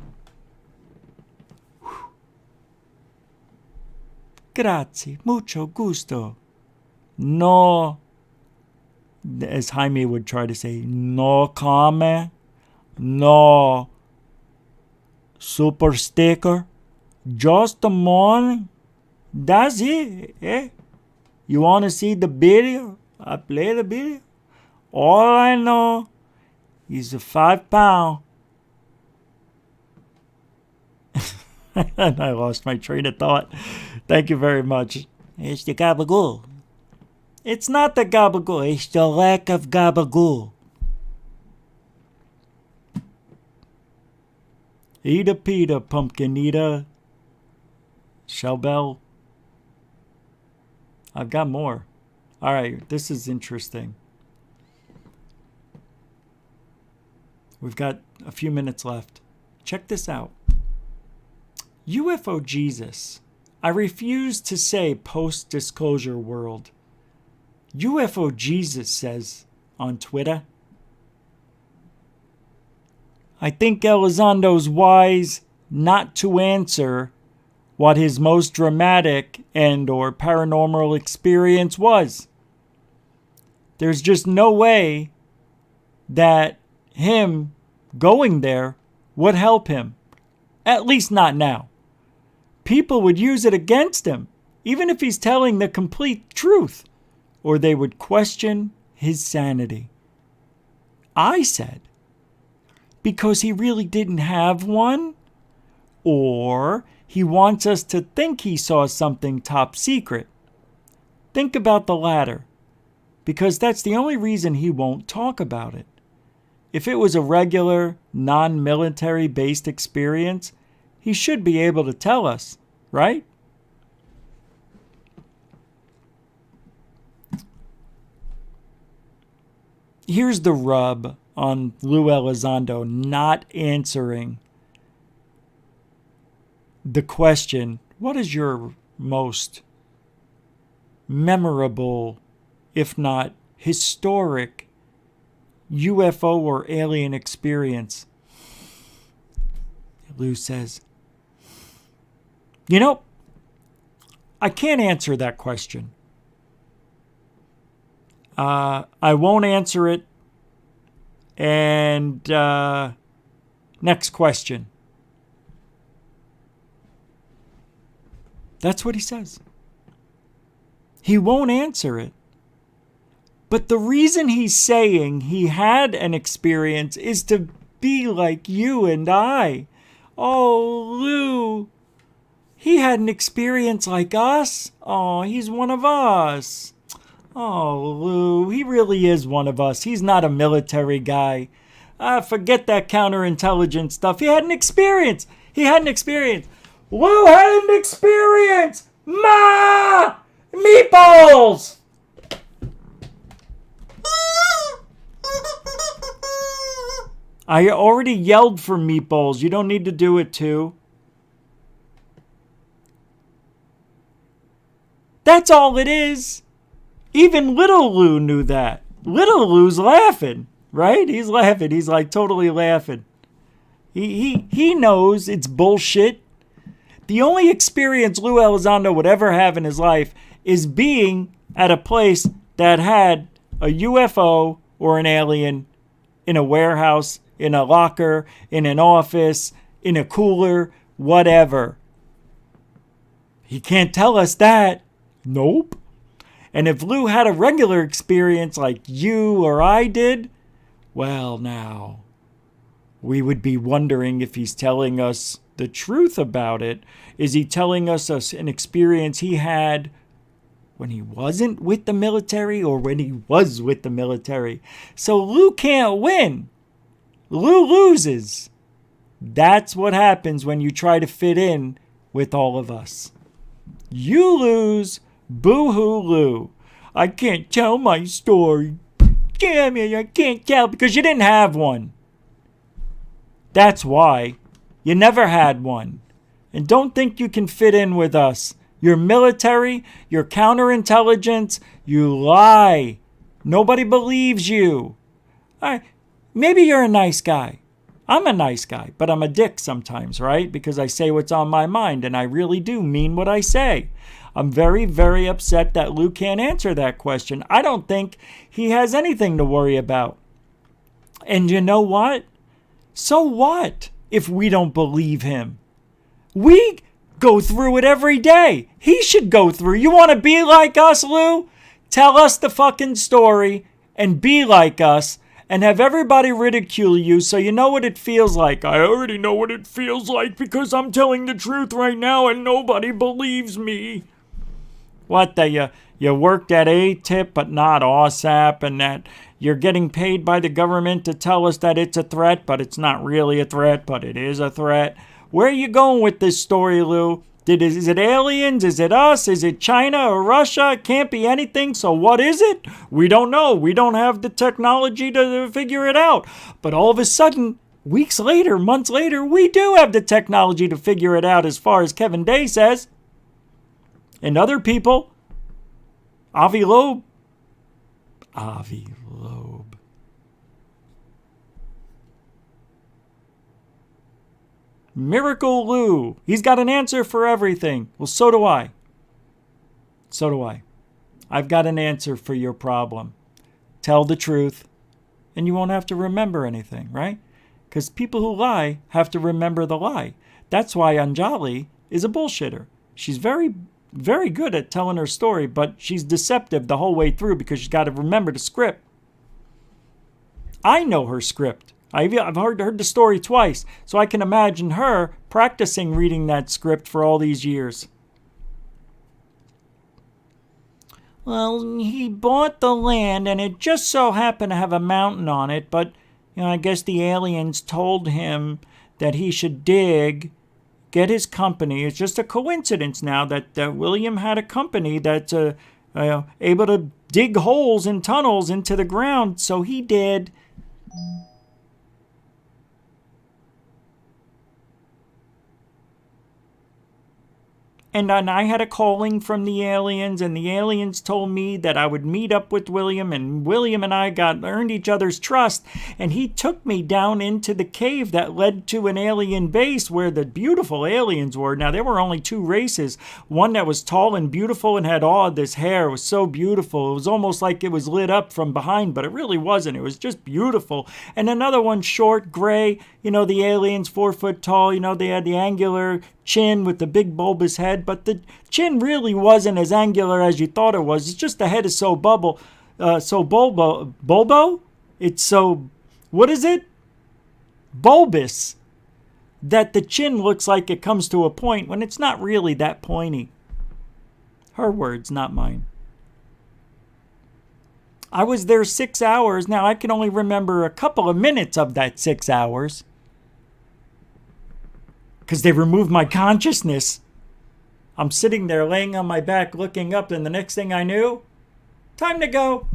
Grazie, mucho gusto. No, as Jaime would try to say, no come, no super sticker, just the morning. That's it. Eh? You want to see the video? I play the video. All I know is a 5 pound. And I lost my train of thought. Thank you very much. It's the gabagool. It's not the gabagool. It's the lack of gabagool. Eat a pita, pumpkin eater. Shellbell. I've got more. All right, this is interesting. We've got a few minutes left. Check this out. UFO Jesus. I refuse to say post-disclosure world. UFO Jesus says on Twitter. I think Elizondo's wise not to answer what his most dramatic and or paranormal experience was. There's just no way that him going there would help him. At least not now. People would use it against him, even if he's telling the complete truth, or they would question his sanity. I said, because he really didn't have one, or he wants us to think he saw something top secret. Think about the latter, because that's the only reason he won't talk about it. If it was a regular, non-military based experience, he should be able to tell us, right? Here's the rub on Lou Elizondo not answering the question, what is your most memorable, if not historic, UFO or alien experience? Lou says, you know, I can't answer that question. I won't answer it. And next question. That's what he says. He won't answer it. But the reason he's saying he had an experience is to be like you and I. Oh, Lou, he had an experience like us. Oh, he's one of us. Oh, Lou, he really is one of us. He's not a military guy. Forget that counterintelligence stuff. He had an experience. Lou had an experience. Ma! Meatballs! I already yelled for meatballs. You don't need to do it too. That's all it is. Even little Lou knew that. Little Lou's laughing, right? He's laughing. He's like totally laughing. He knows it's bullshit. The only experience Lou Elizondo would ever have in his life is being at a place that had a UFO or an alien in a warehouse, in a locker, in an office, in a cooler, whatever. He can't tell us that. Nope. And if Lou had a regular experience like you or I did, well, now, we would be wondering if he's telling us the truth about it. Is he telling us an experience he had when he wasn't with the military or when he was with the military? So Lou can't win. Lou loses. That's what happens when you try to fit in with all of us. You lose. Boo-hoo Lou. I can't tell my story. Damn it, I can't tell because you didn't have one. That's why You never had one. And don't think you can fit in with us. You're military, you're counterintelligence, you lie. Nobody believes you. All right, maybe you're a nice guy. I'm a nice guy, but I'm a dick sometimes, right? Because I say what's on my mind, and I really do mean what I say. I'm very, very upset that Lou can't answer that question. I don't think he has anything to worry about. And you know what? So what if we don't believe him? We go through it every day. He should go through. You want to be like us, Lou? Tell us the fucking story and be like us and have everybody ridicule you so you know what it feels like. I already know what it feels like because I'm telling the truth right now and nobody believes me. What, that you worked at ATIP but not OSAP, and that you're getting paid by the government to tell us that it's a threat, but it's not really a threat, but it is a threat. Where are you going with this story, Lou? Is it aliens? Is it us? Is it China or Russia? It can't be anything, so what is it? We don't know. We don't have the technology to figure it out. But all of a sudden, weeks later, months later, we do have the technology to figure it out as far as Kevin Day says. And other people, Avi Loeb. Miracle Lou. He's got an answer for everything. Well, so do I. I've got an answer for your problem. Tell the truth, and you won't have to remember anything, right? Because people who lie have to remember the lie. That's why Anjali is a bullshitter. She's very, very good at telling her story, but she's deceptive the whole way through because she's got to remember the script. I know her script. I've heard the story twice, so I can imagine her practicing reading that script for all these years. Well, he bought the land, and it just so happened to have a mountain on it, but I guess the aliens told him that he should dig, get his company. It's just a coincidence now that William had a company that's able to dig holes and tunnels into the ground, so he did. And I had a calling from the aliens, and the aliens told me that I would meet up with William, and William and I earned each other's trust, and he took me down into the cave that led to an alien base where the beautiful aliens were. Now, there were only two races. One that was tall and beautiful and had all this hair. It was so beautiful. It was almost like it was lit up from behind, but it really wasn't. It was just beautiful. And another one, short, gray, the aliens, 4 foot tall, they had the angular chin with the big bulbous head, but the chin really wasn't as angular as you thought it was. It's just the head is so bulbo. It's so, what is it? Bulbous. That the chin looks like it comes to a point when it's not really that pointy. Her words, not mine. I was there 6 hours. Now I can only remember a couple of minutes of that 6 hours. Because they removed my consciousness. I'm sitting there laying on my back looking up, and the next thing I knew, time to go.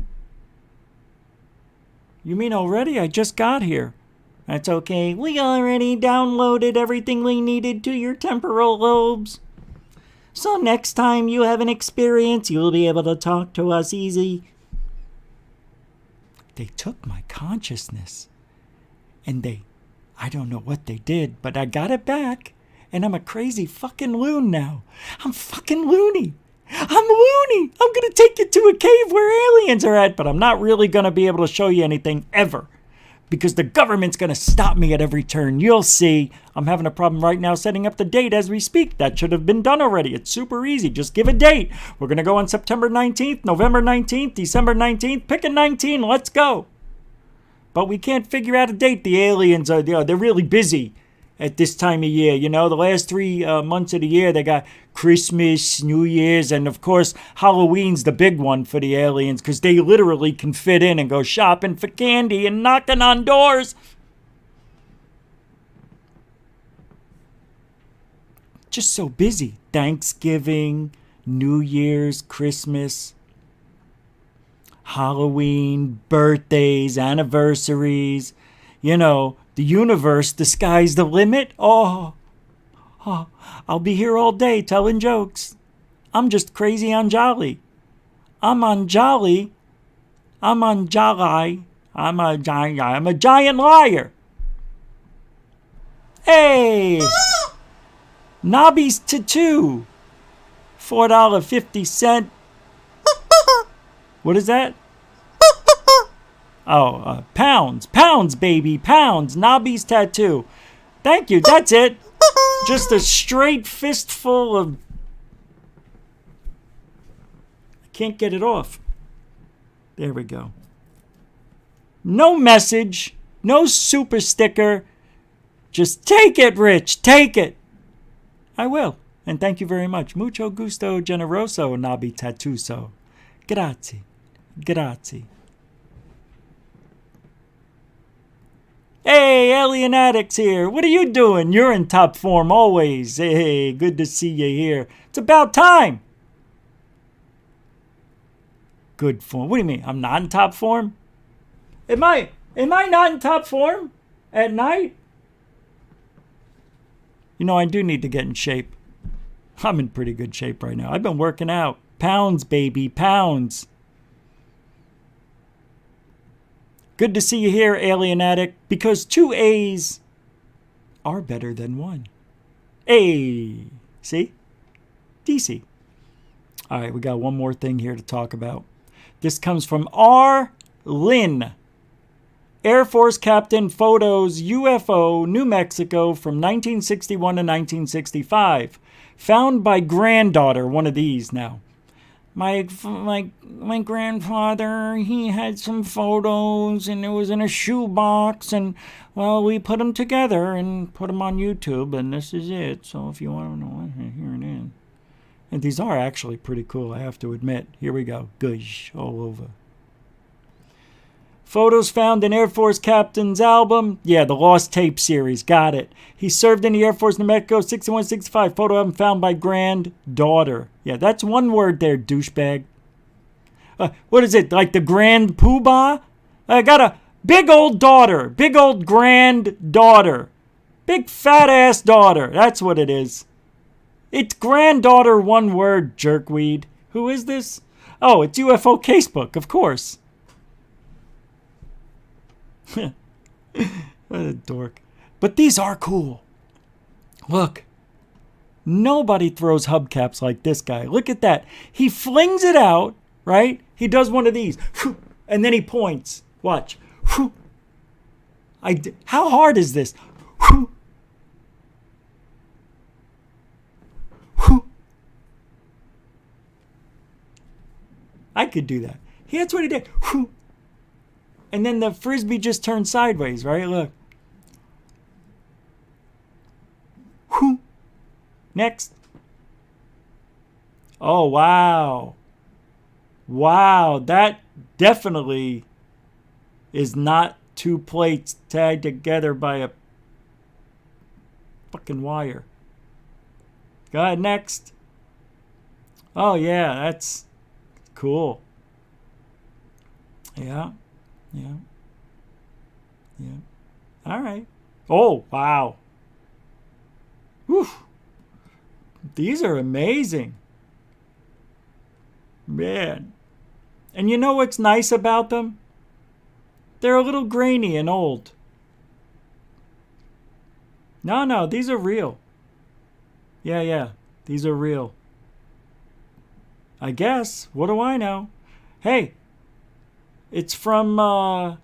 You mean already? I just got here. That's okay. We already downloaded everything we needed to your temporal lobes. So next time you have an experience, you'll be able to talk to us easy. They took my consciousness. And I don't know what they did, but I got it back, and I'm a crazy fucking loon now. I'm fucking loony. I'm loony. I'm going to take you to a cave where aliens are at, but I'm not really going to be able to show you anything ever because the government's going to stop me at every turn. You'll see. I'm having a problem right now setting up the date as we speak. That should have been done already. It's super easy. Just give a date. We're going to go on September 19th, November 19th, December 19th. Pick a 19. Let's go. But we can't figure out a date. The aliens they're really busy at this time of year. The last 3 months of the year, they got Christmas, New Year's, and of course, Halloween's the big one for the aliens because they literally can fit in and go shopping for candy and knocking on doors. Just so busy. Thanksgiving, New Year's, Christmas, Halloween, birthdays, anniversaries, The universe, the sky's the limit. Oh, I'll be here all day telling jokes. I'm just crazy on jolly. I'm on jolly. I'm on jolly. I'm a giant liar. Hey! Nobby's tattoo. $4.50. What is that? Oh, pounds. Pounds, baby. Pounds. Nobby's tattoo. Thank you. That's it. Just a straight fistful of... I can't get it off. There we go. No message. No super sticker. Just take it, Rich. Take it. I will. And thank you very much. Mucho gusto generoso, Nobby Tattuso. Grazie. Grazie. Hey, Alien Addicts here. What are you doing? You're in top form always. Hey, good to see you here. It's about time. Good form. What do you mean? I'm not in top form? Am I not in top form at night? You know, I do need to get in shape. I'm in pretty good shape right now. I've been working out. Pounds, baby, pounds. Good to see you here, Alien Addict, because 2 A's are better than 1. A. See? DC. All right, we got one more thing here to talk about. This comes from R. Lynn. Air Force Captain photos UFO, New Mexico from 1961 to 1965. Found by granddaughter, one of these now. My grandfather, he had some photos and it was in a shoebox and, well, we put them together and put them on YouTube and this is it. So if you want to know, here it is. And these are actually pretty cool, I have to admit. Here we go. Gush all over. Photos found in Air Force Captain's album. Yeah, the Lost Tape series. Got it. He served in the Air Force New Mexico, 61, 65. Photo album found by granddaughter. Yeah, that's one word there, douchebag. What is it, like the grand poobah? I got a big old daughter. Big old granddaughter. Big fat ass daughter. That's what it is. It's granddaughter, one word, jerkweed. Who is this? Oh, it's UFO Casebook, of course. What a dork. But these are cool. Look. Nobody throws hubcaps like this guy. Look at that. He flings it out, right? He does one of these. And then he points. Watch. How hard is this? I could do that. That's what he did. And then the frisbee just turned sideways, right? Look. Next. Oh, wow. Wow, that definitely is not two plates tied together by a fucking wire. Go ahead, next. Oh, yeah, that's cool. Yeah. Yeah. Yeah. All right. Oh, wow. Whew. These are amazing. Man. And you know what's nice about them? They're a little grainy and old. No, these are real. Yeah. These are real. I guess. What do I know? Hey. It's from UFO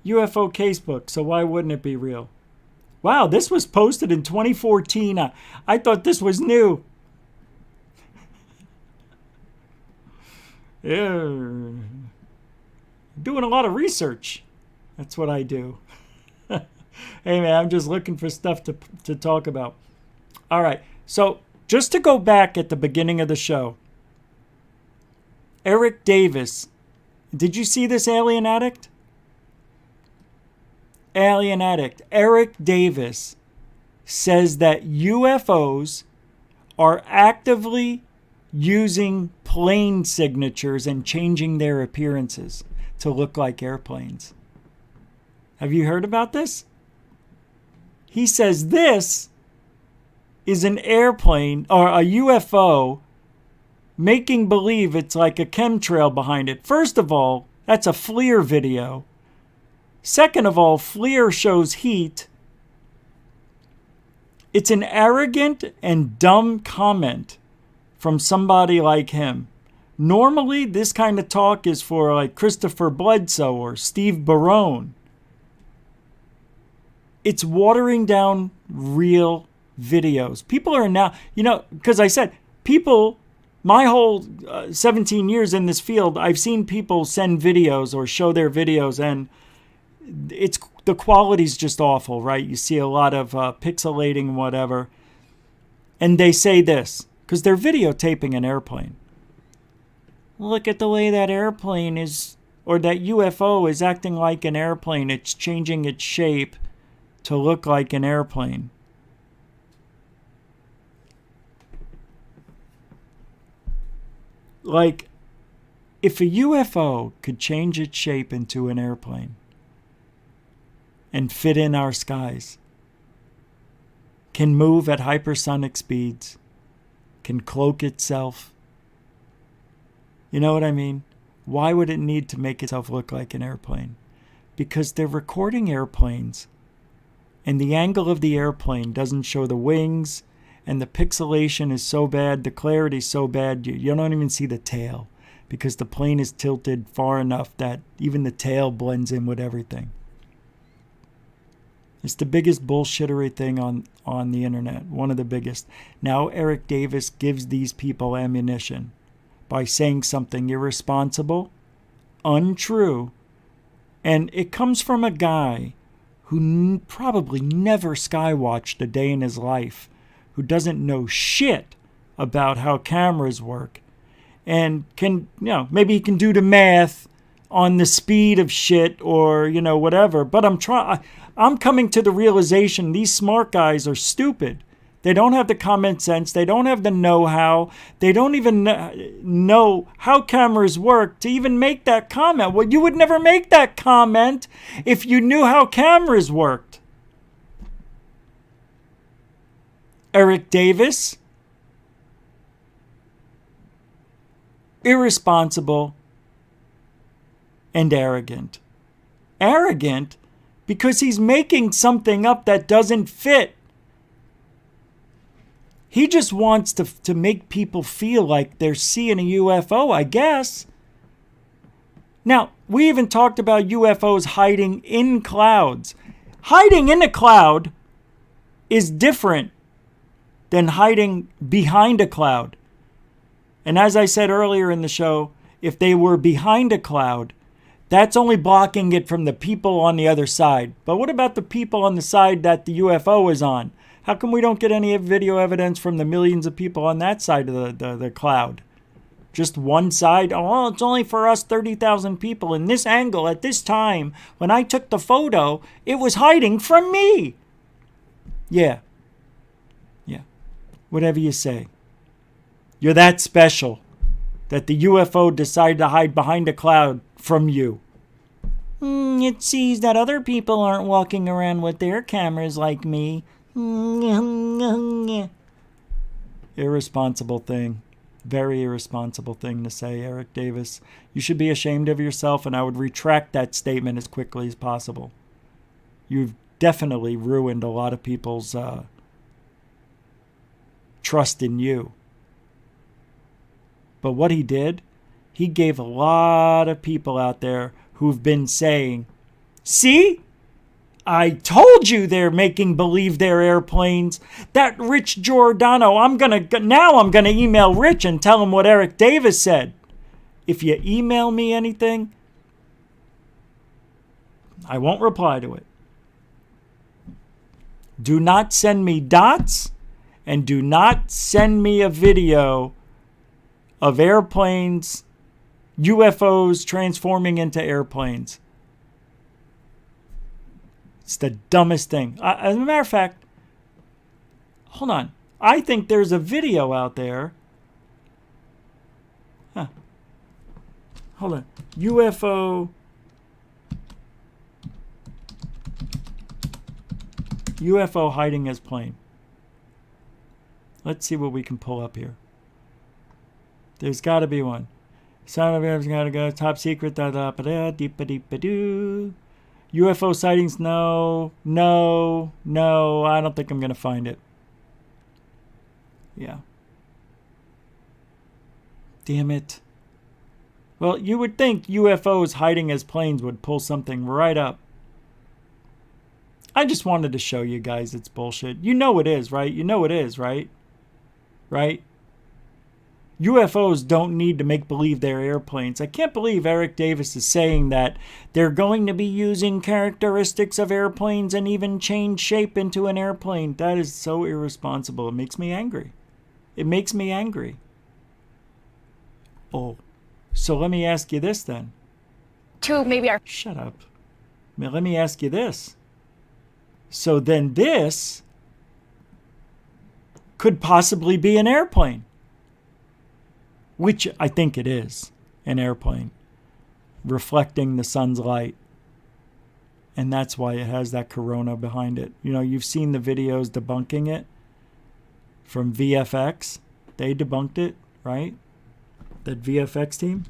Casebook, so why wouldn't it be real? Wow, this was posted in 2014. I thought this was new. Yeah. Doing a lot of research. That's what I do. Hey, man, I'm just looking for stuff to talk about. All right, so just to go back at the beginning of the show, Eric Davis. Did you see this, Alien Addict? Alien Addict. Eric Davis says that UFOs are actively using plane signatures and changing their appearances to look like airplanes. Have you heard about this? He says this is an airplane or a UFO making believe it's like a chemtrail behind it. First of all, that's a FLIR video. Second of all, FLIR shows heat. It's an arrogant and dumb comment from somebody like him. Normally, this kind of talk is for like Christopher Bledsoe or Steve Barone. It's watering down real videos. People are now, because I said, people, my whole 17 years in this field, I've seen people send videos or show their videos, and the quality's just awful, right? You see a lot of pixelating and whatever. And they say this, because they're videotaping an airplane. Look at the way that airplane is, or that UFO is acting like an airplane. It's changing its shape to look like an airplane. Like, if a UFO could change its shape into an airplane and fit in our skies, can move at hypersonic speeds, can cloak itself, you know what I mean? Why would it need to make itself look like an airplane? Because they're recording airplanes, and the angle of the airplane doesn't show the wings, and the pixelation is so bad, the clarity is so bad, you don't even see the tail, because the plane is tilted far enough that even the tail blends in with everything. It's the biggest bullshittery thing on the internet, one of the biggest. Now Eric Davis gives these people ammunition by saying something irresponsible, untrue, and it comes from a guy who probably never skywatched a day in his life, who doesn't know shit about how cameras work, and can, maybe he can do the math on the speed of shit or, whatever. But I'm coming to the realization these smart guys are stupid. They don't have the common sense. They don't have the know-how. They don't even know how cameras work to even make that comment. Well, you would never make that comment if you knew how cameras worked. Eric Davis, irresponsible and arrogant. Arrogant because he's making something up that doesn't fit. He just wants to make people feel like they're seeing a UFO, I guess. Now, we even talked about UFOs hiding in clouds. Hiding in a cloud is different than hiding behind a cloud. And as I said earlier in the show, if they were behind a cloud, that's only blocking it from the people on the other side. But what about the people on the side that the UFO is on? How come we don't get any video evidence from the millions of people on that side of the cloud? Just one side? Oh, it's only for us 30,000 people. In this angle, at this time, when I took the photo, it was hiding from me. Yeah. Whatever you say. You're that special that the UFO decided to hide behind a cloud from you. It sees that other people aren't walking around with their cameras like me. Irresponsible thing. Very irresponsible thing to say, Eric Davis. You should be ashamed of yourself, and I would retract that statement as quickly as possible. You've definitely ruined a lot of people's trust in you. But what he did, he gave a lot of people out there who've been saying, see? I told you they're making believe they're airplanes. That Rich Giordano, I'm going to email Rich and tell him what Eric Davis said. If you email me anything, I won't reply to it. Do not send me dots, and do not send me a video of airplanes, UFOs transforming into airplanes. It's the dumbest thing. As a matter of fact, hold on. I think there's a video out there. Hold on. UFO hiding as plane. Let's see what we can pull up here. There's got to be one. Sound of air's got to go. Top secret. Da da ba da deep ba deep ba doo. UFO sightings. No. I don't think I'm gonna find it. Yeah. Damn it. Well, you would think UFOs hiding as planes would pull something right up. I just wanted to show you guys it's bullshit. You know it is, right? You know it is, right? Right? UFOs don't need to make believe they're airplanes. I can't believe Eric Davis is saying that they're going to be using characteristics of airplanes and even change shape into an airplane. That is so irresponsible. It makes me angry. It makes me angry. Oh, so let me ask you this then. Shut up. Let me ask you this. So then this could possibly be an airplane. Which I think it is, an airplane. Reflecting the sun's light. And that's why it has that corona behind it. You know, you've seen the videos debunking it from VFX. They debunked it, right? That VFX team.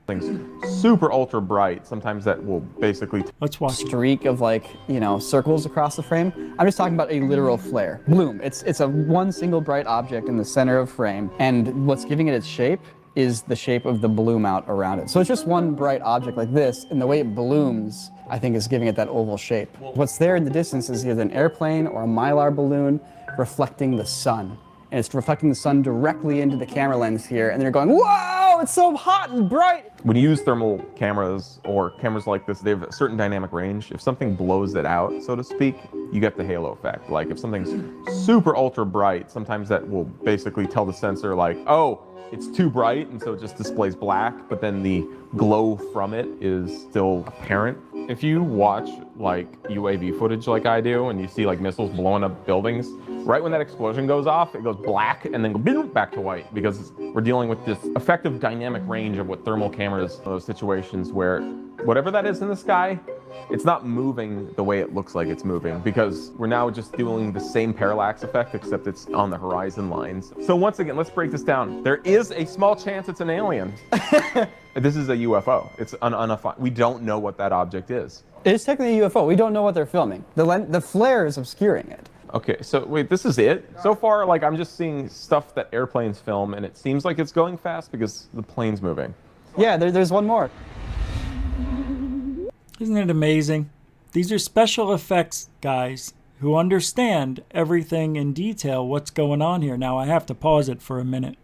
Things super ultra bright. Sometimes that will basically Let's watch streak of like, you know, circles across the frame. I'm just talking about a literal flare. Bloom. It's a one single bright object in the center of frame, and what's giving it its shape is the shape of the bloom out around it. So it's just one bright object like this, and the way it blooms, I think, is giving it that oval shape. What's there in the distance is either an airplane or a mylar balloon reflecting the sun. And it's reflecting the sun directly into the camera lens here, and they're going, whoa, it's so hot and bright. when you use thermal cameras or cameras like this, they have a certain dynamic range. If something blows it out, so to speak, you get the halo effect. Like if something's super ultra bright, sometimes that will basically tell the sensor like, oh, it's too bright, and so it just displays black, but then the glow from it is still apparent. If you watch like UAV footage like I do, and you see like missiles blowing up buildings, right when that explosion goes off, it goes black and then back to white, because we're dealing with this effective dynamic range of what thermal cameras, those situations where whatever that is in the sky, it's not moving the way it looks like it's moving, because we're now just doing the same parallax effect, except it's on the horizon lines. So once again, let's break this down. There is a small chance it's an alien. This is a UFO. It's an undefined. We don't know what that object is. It's technically a UFO. We don't know what they're filming. The flare is obscuring it. Okay, so wait, this is it? So far, like, I'm just seeing stuff that airplanes film, and it seems like it's going fast because the plane's moving. Yeah, there's one more. Isn't it amazing? These are special effects guys who understand everything in detail, what's going on here. Now, I have to pause it for a minute.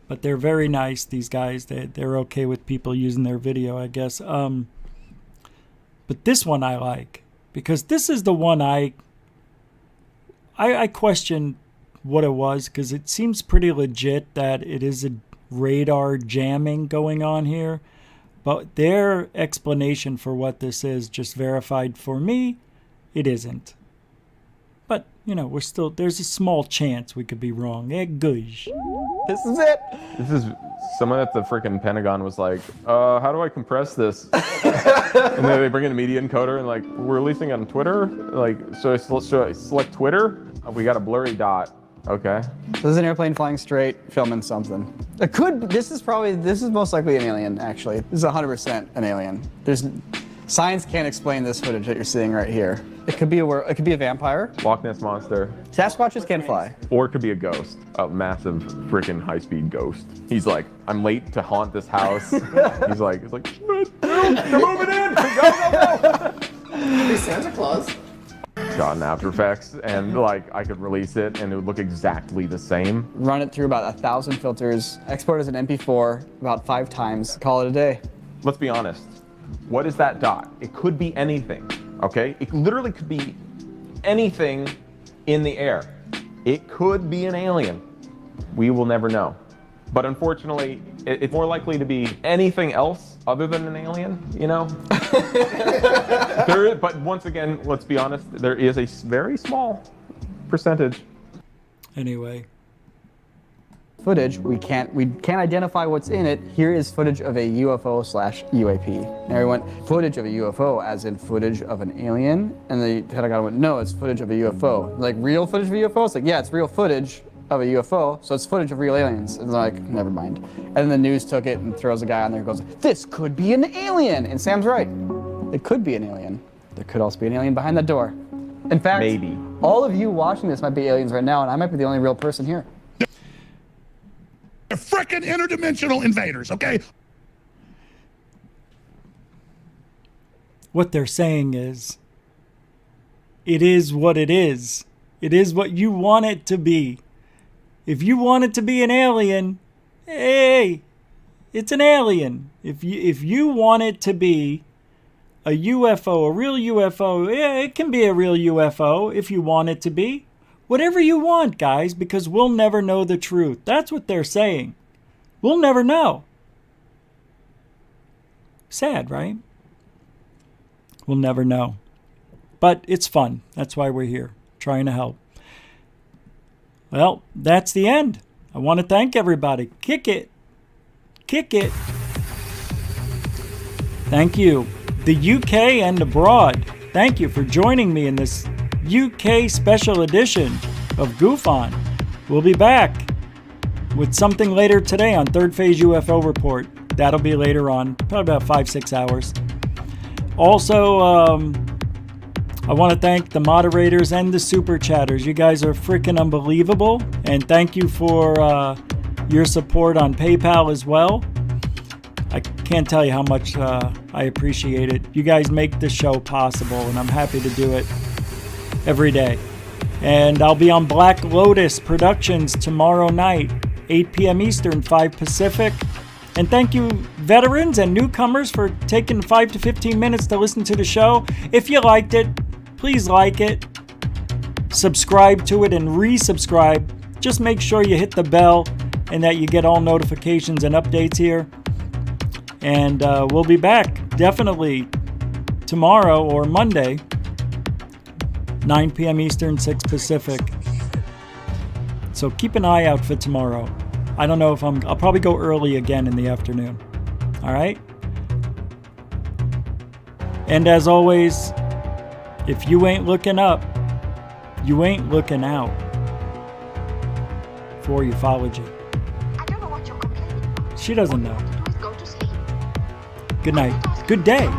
But they're very nice, these guys. They're okay with people using their video, I guess. But this one I like, because this is the one I question what it was, because it seems pretty legit that it is a radar jamming going on here. But their explanation for what this is just verified for me, it isn't. But, you know, there's a small chance we could be wrong. Gosh. This is it. This is someone at the freaking Pentagon was like, how do I compress this? And then they bring in a media encoder and like, we're releasing on Twitter. Like, should I select Twitter? Oh, we got a blurry dot. Okay. So this is an airplane flying straight, filming something. This is most likely an alien, actually. This is 100% an alien. Science can't explain this footage that you're seeing right here. It could be a vampire. Loch Ness Monster. Sasquatches can't fly. Or it could be a ghost. A massive freaking high-speed ghost. He's like, I'm late to haunt this house. He's like, shit, they're moving in! Go! Hey, Santa Claus. Got an After Effects, and like I could release it and it would look exactly the same. Run it through about 1,000 filters, export as an MP4 about 5 times, call it a day. Let's be honest. What is that dot? It could be anything, okay? It literally could be anything in the air. It could be an alien. We will never know. But unfortunately, it's more likely to be anything else other than an alien, you know? But once again, let's be honest, there is a very small percentage. Anyway. footage. We can't identify what's in it. Here is footage of a UFO/UAP. And everyone went, footage of a UFO, as in footage of an alien? And the Pentagon went, no, it's footage of a UFO. Like, real footage of a UFO? It's like, yeah, it's real footage of a UFO, so it's footage of real aliens. And they're like, never mind. And then the news took it and throws a guy on there and goes, this could be an alien! And Sam's right. It could be an alien. There could also be an alien behind that door. In fact, Maybe. all of you watching this might be aliens right now, and I might be the only real person here. They're frickin' interdimensional invaders, okay? What they're saying is, it is what it is. It is what you want it to be. If you want it to be an alien, hey, it's an alien. If you want it to be a UFO, a real UFO, yeah, it can be a real UFO if you want it to be. Whatever you want, guys, because we'll never know the truth. That's what they're saying. We'll never know. Sad, right? We'll never know. But it's fun. That's why we're here, trying to help. Well, that's the end. I want to thank everybody. Kick it. Kick it. Thank you. The UK and abroad, thank you for joining me in this UK special edition of GUFON. We'll be back with something later today on Third Phase UFO Report. That'll be later on, probably about 5-6 hours. Also, I want to thank the moderators and the super chatters. You guys are freaking unbelievable. And thank you for your support on PayPal as well. I can't tell you how much I appreciate it. You guys make this show possible, and I'm happy to do it every day. And I'll be on Black Lotus Productions tomorrow night, 8 p.m. Eastern, 5 Pacific. And thank you, veterans and newcomers, for taking 5 to 15 minutes to listen to the show. If you liked it, please like it, subscribe to it, and resubscribe. Just make sure you hit the bell and that you get all notifications and updates here. And we'll be back definitely tomorrow or Monday, 9 p.m. Eastern, 6 Pacific. So keep an eye out for tomorrow. I don't know if I'll probably go early again in the afternoon. All right? And as always, if you ain't looking up, you ain't looking out. For UFOlogy. I don't know what you're complaining about. She doesn't know. All you have to do is go to sleep. Good night. Good day.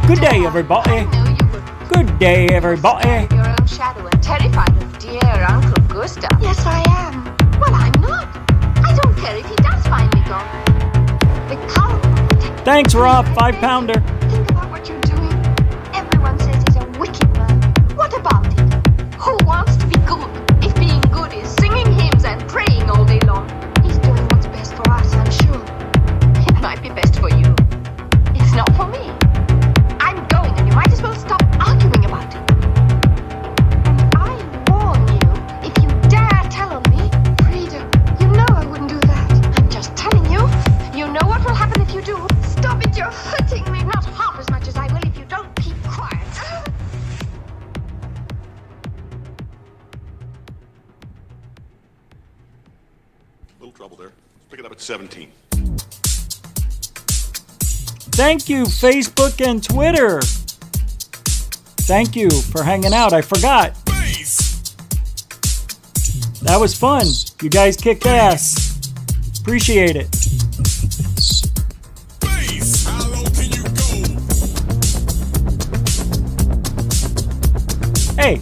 Good day, everybody. I know you would. Good day, everybody. Scared of your own shadow and terrified of dear Uncle Gustav. Yes, I am. Well, I'm not. I don't care if he does find me gone. The power. Thanks, Rob. 5-pounder. Think about what you're doing. Everyone says he's a wicked man. What about it? Who wants to be good if being good is singing hymns and praying all day long? He's doing what's best for us, I'm sure. It might be best for you. It's not for me. I'm going, and you might as well stop arguing about it. And I warn you, if you dare tell on me, Frida, you know I wouldn't do that. I'm just telling you. You know what will happen if you do. Stop it, you're hurting me. Not half as much as I will if you don't keep quiet. Little trouble there. Let's pick it up at 17. Thank you, Facebook and Twitter. Thank you for hanging out. I forgot. That was fun. You guys kicked ass. Appreciate it. Hey.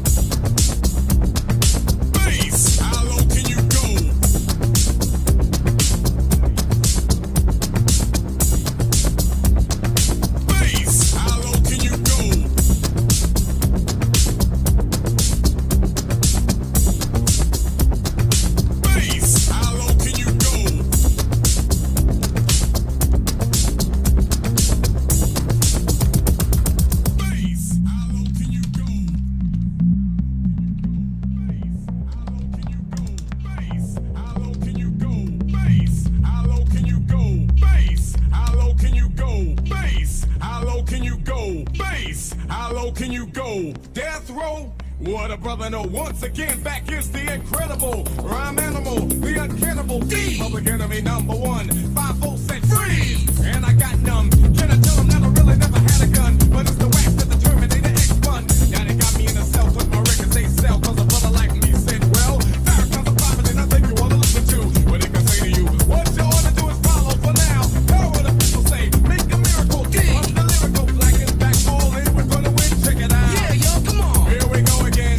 What a brother, no, once again, back is the incredible rhyme animal, the uncannibal D, public enemy number one, 5-0 said freeze, and I got numb, can I tell them that I really never had a gun, but it's the wax that the Terminator X fun, now they got me in a cell, cause my records they sell, cause a brother like me said, well, Farrakhan's a prophet and I think you ought to listen to, what they can say to you, what you ought to do is follow for now, hear what the people say, make a miracle, D, I'm the lyrical, black is back, all in, we're gonna win, check it out, yeah, yo, come on, here we go again.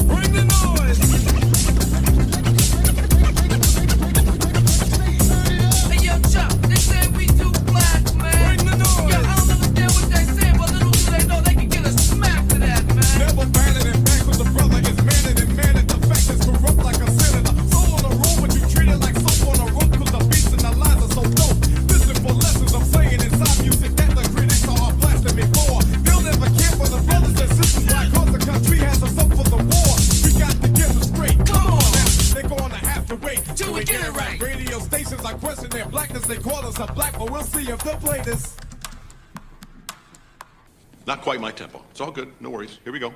Bring the noise. Hey, yo, Chuck, they say we too black, man. Bring the noise. Yeah, I don't understand what they say, but little do they know they can get a smack for that, man. Never banning it back, cause the brother is manning and manning. The fact is corrupt like a senator. Soul on the road, but you treat it like soap on a rope, cause the beats and the lines are so dope. Listen for lessons I'm saying inside music that the critics are blasting me for. They'll never care for the brothers and sisters, why? Cause the country has us up for the war. We got to get them straight. Come on now, they're gonna have to wait till we get it right. Radio stations are questioning their blackness, they call us a black, but we'll see if they'll play this. Not quite my tempo. It's all good. No worries. Here we go.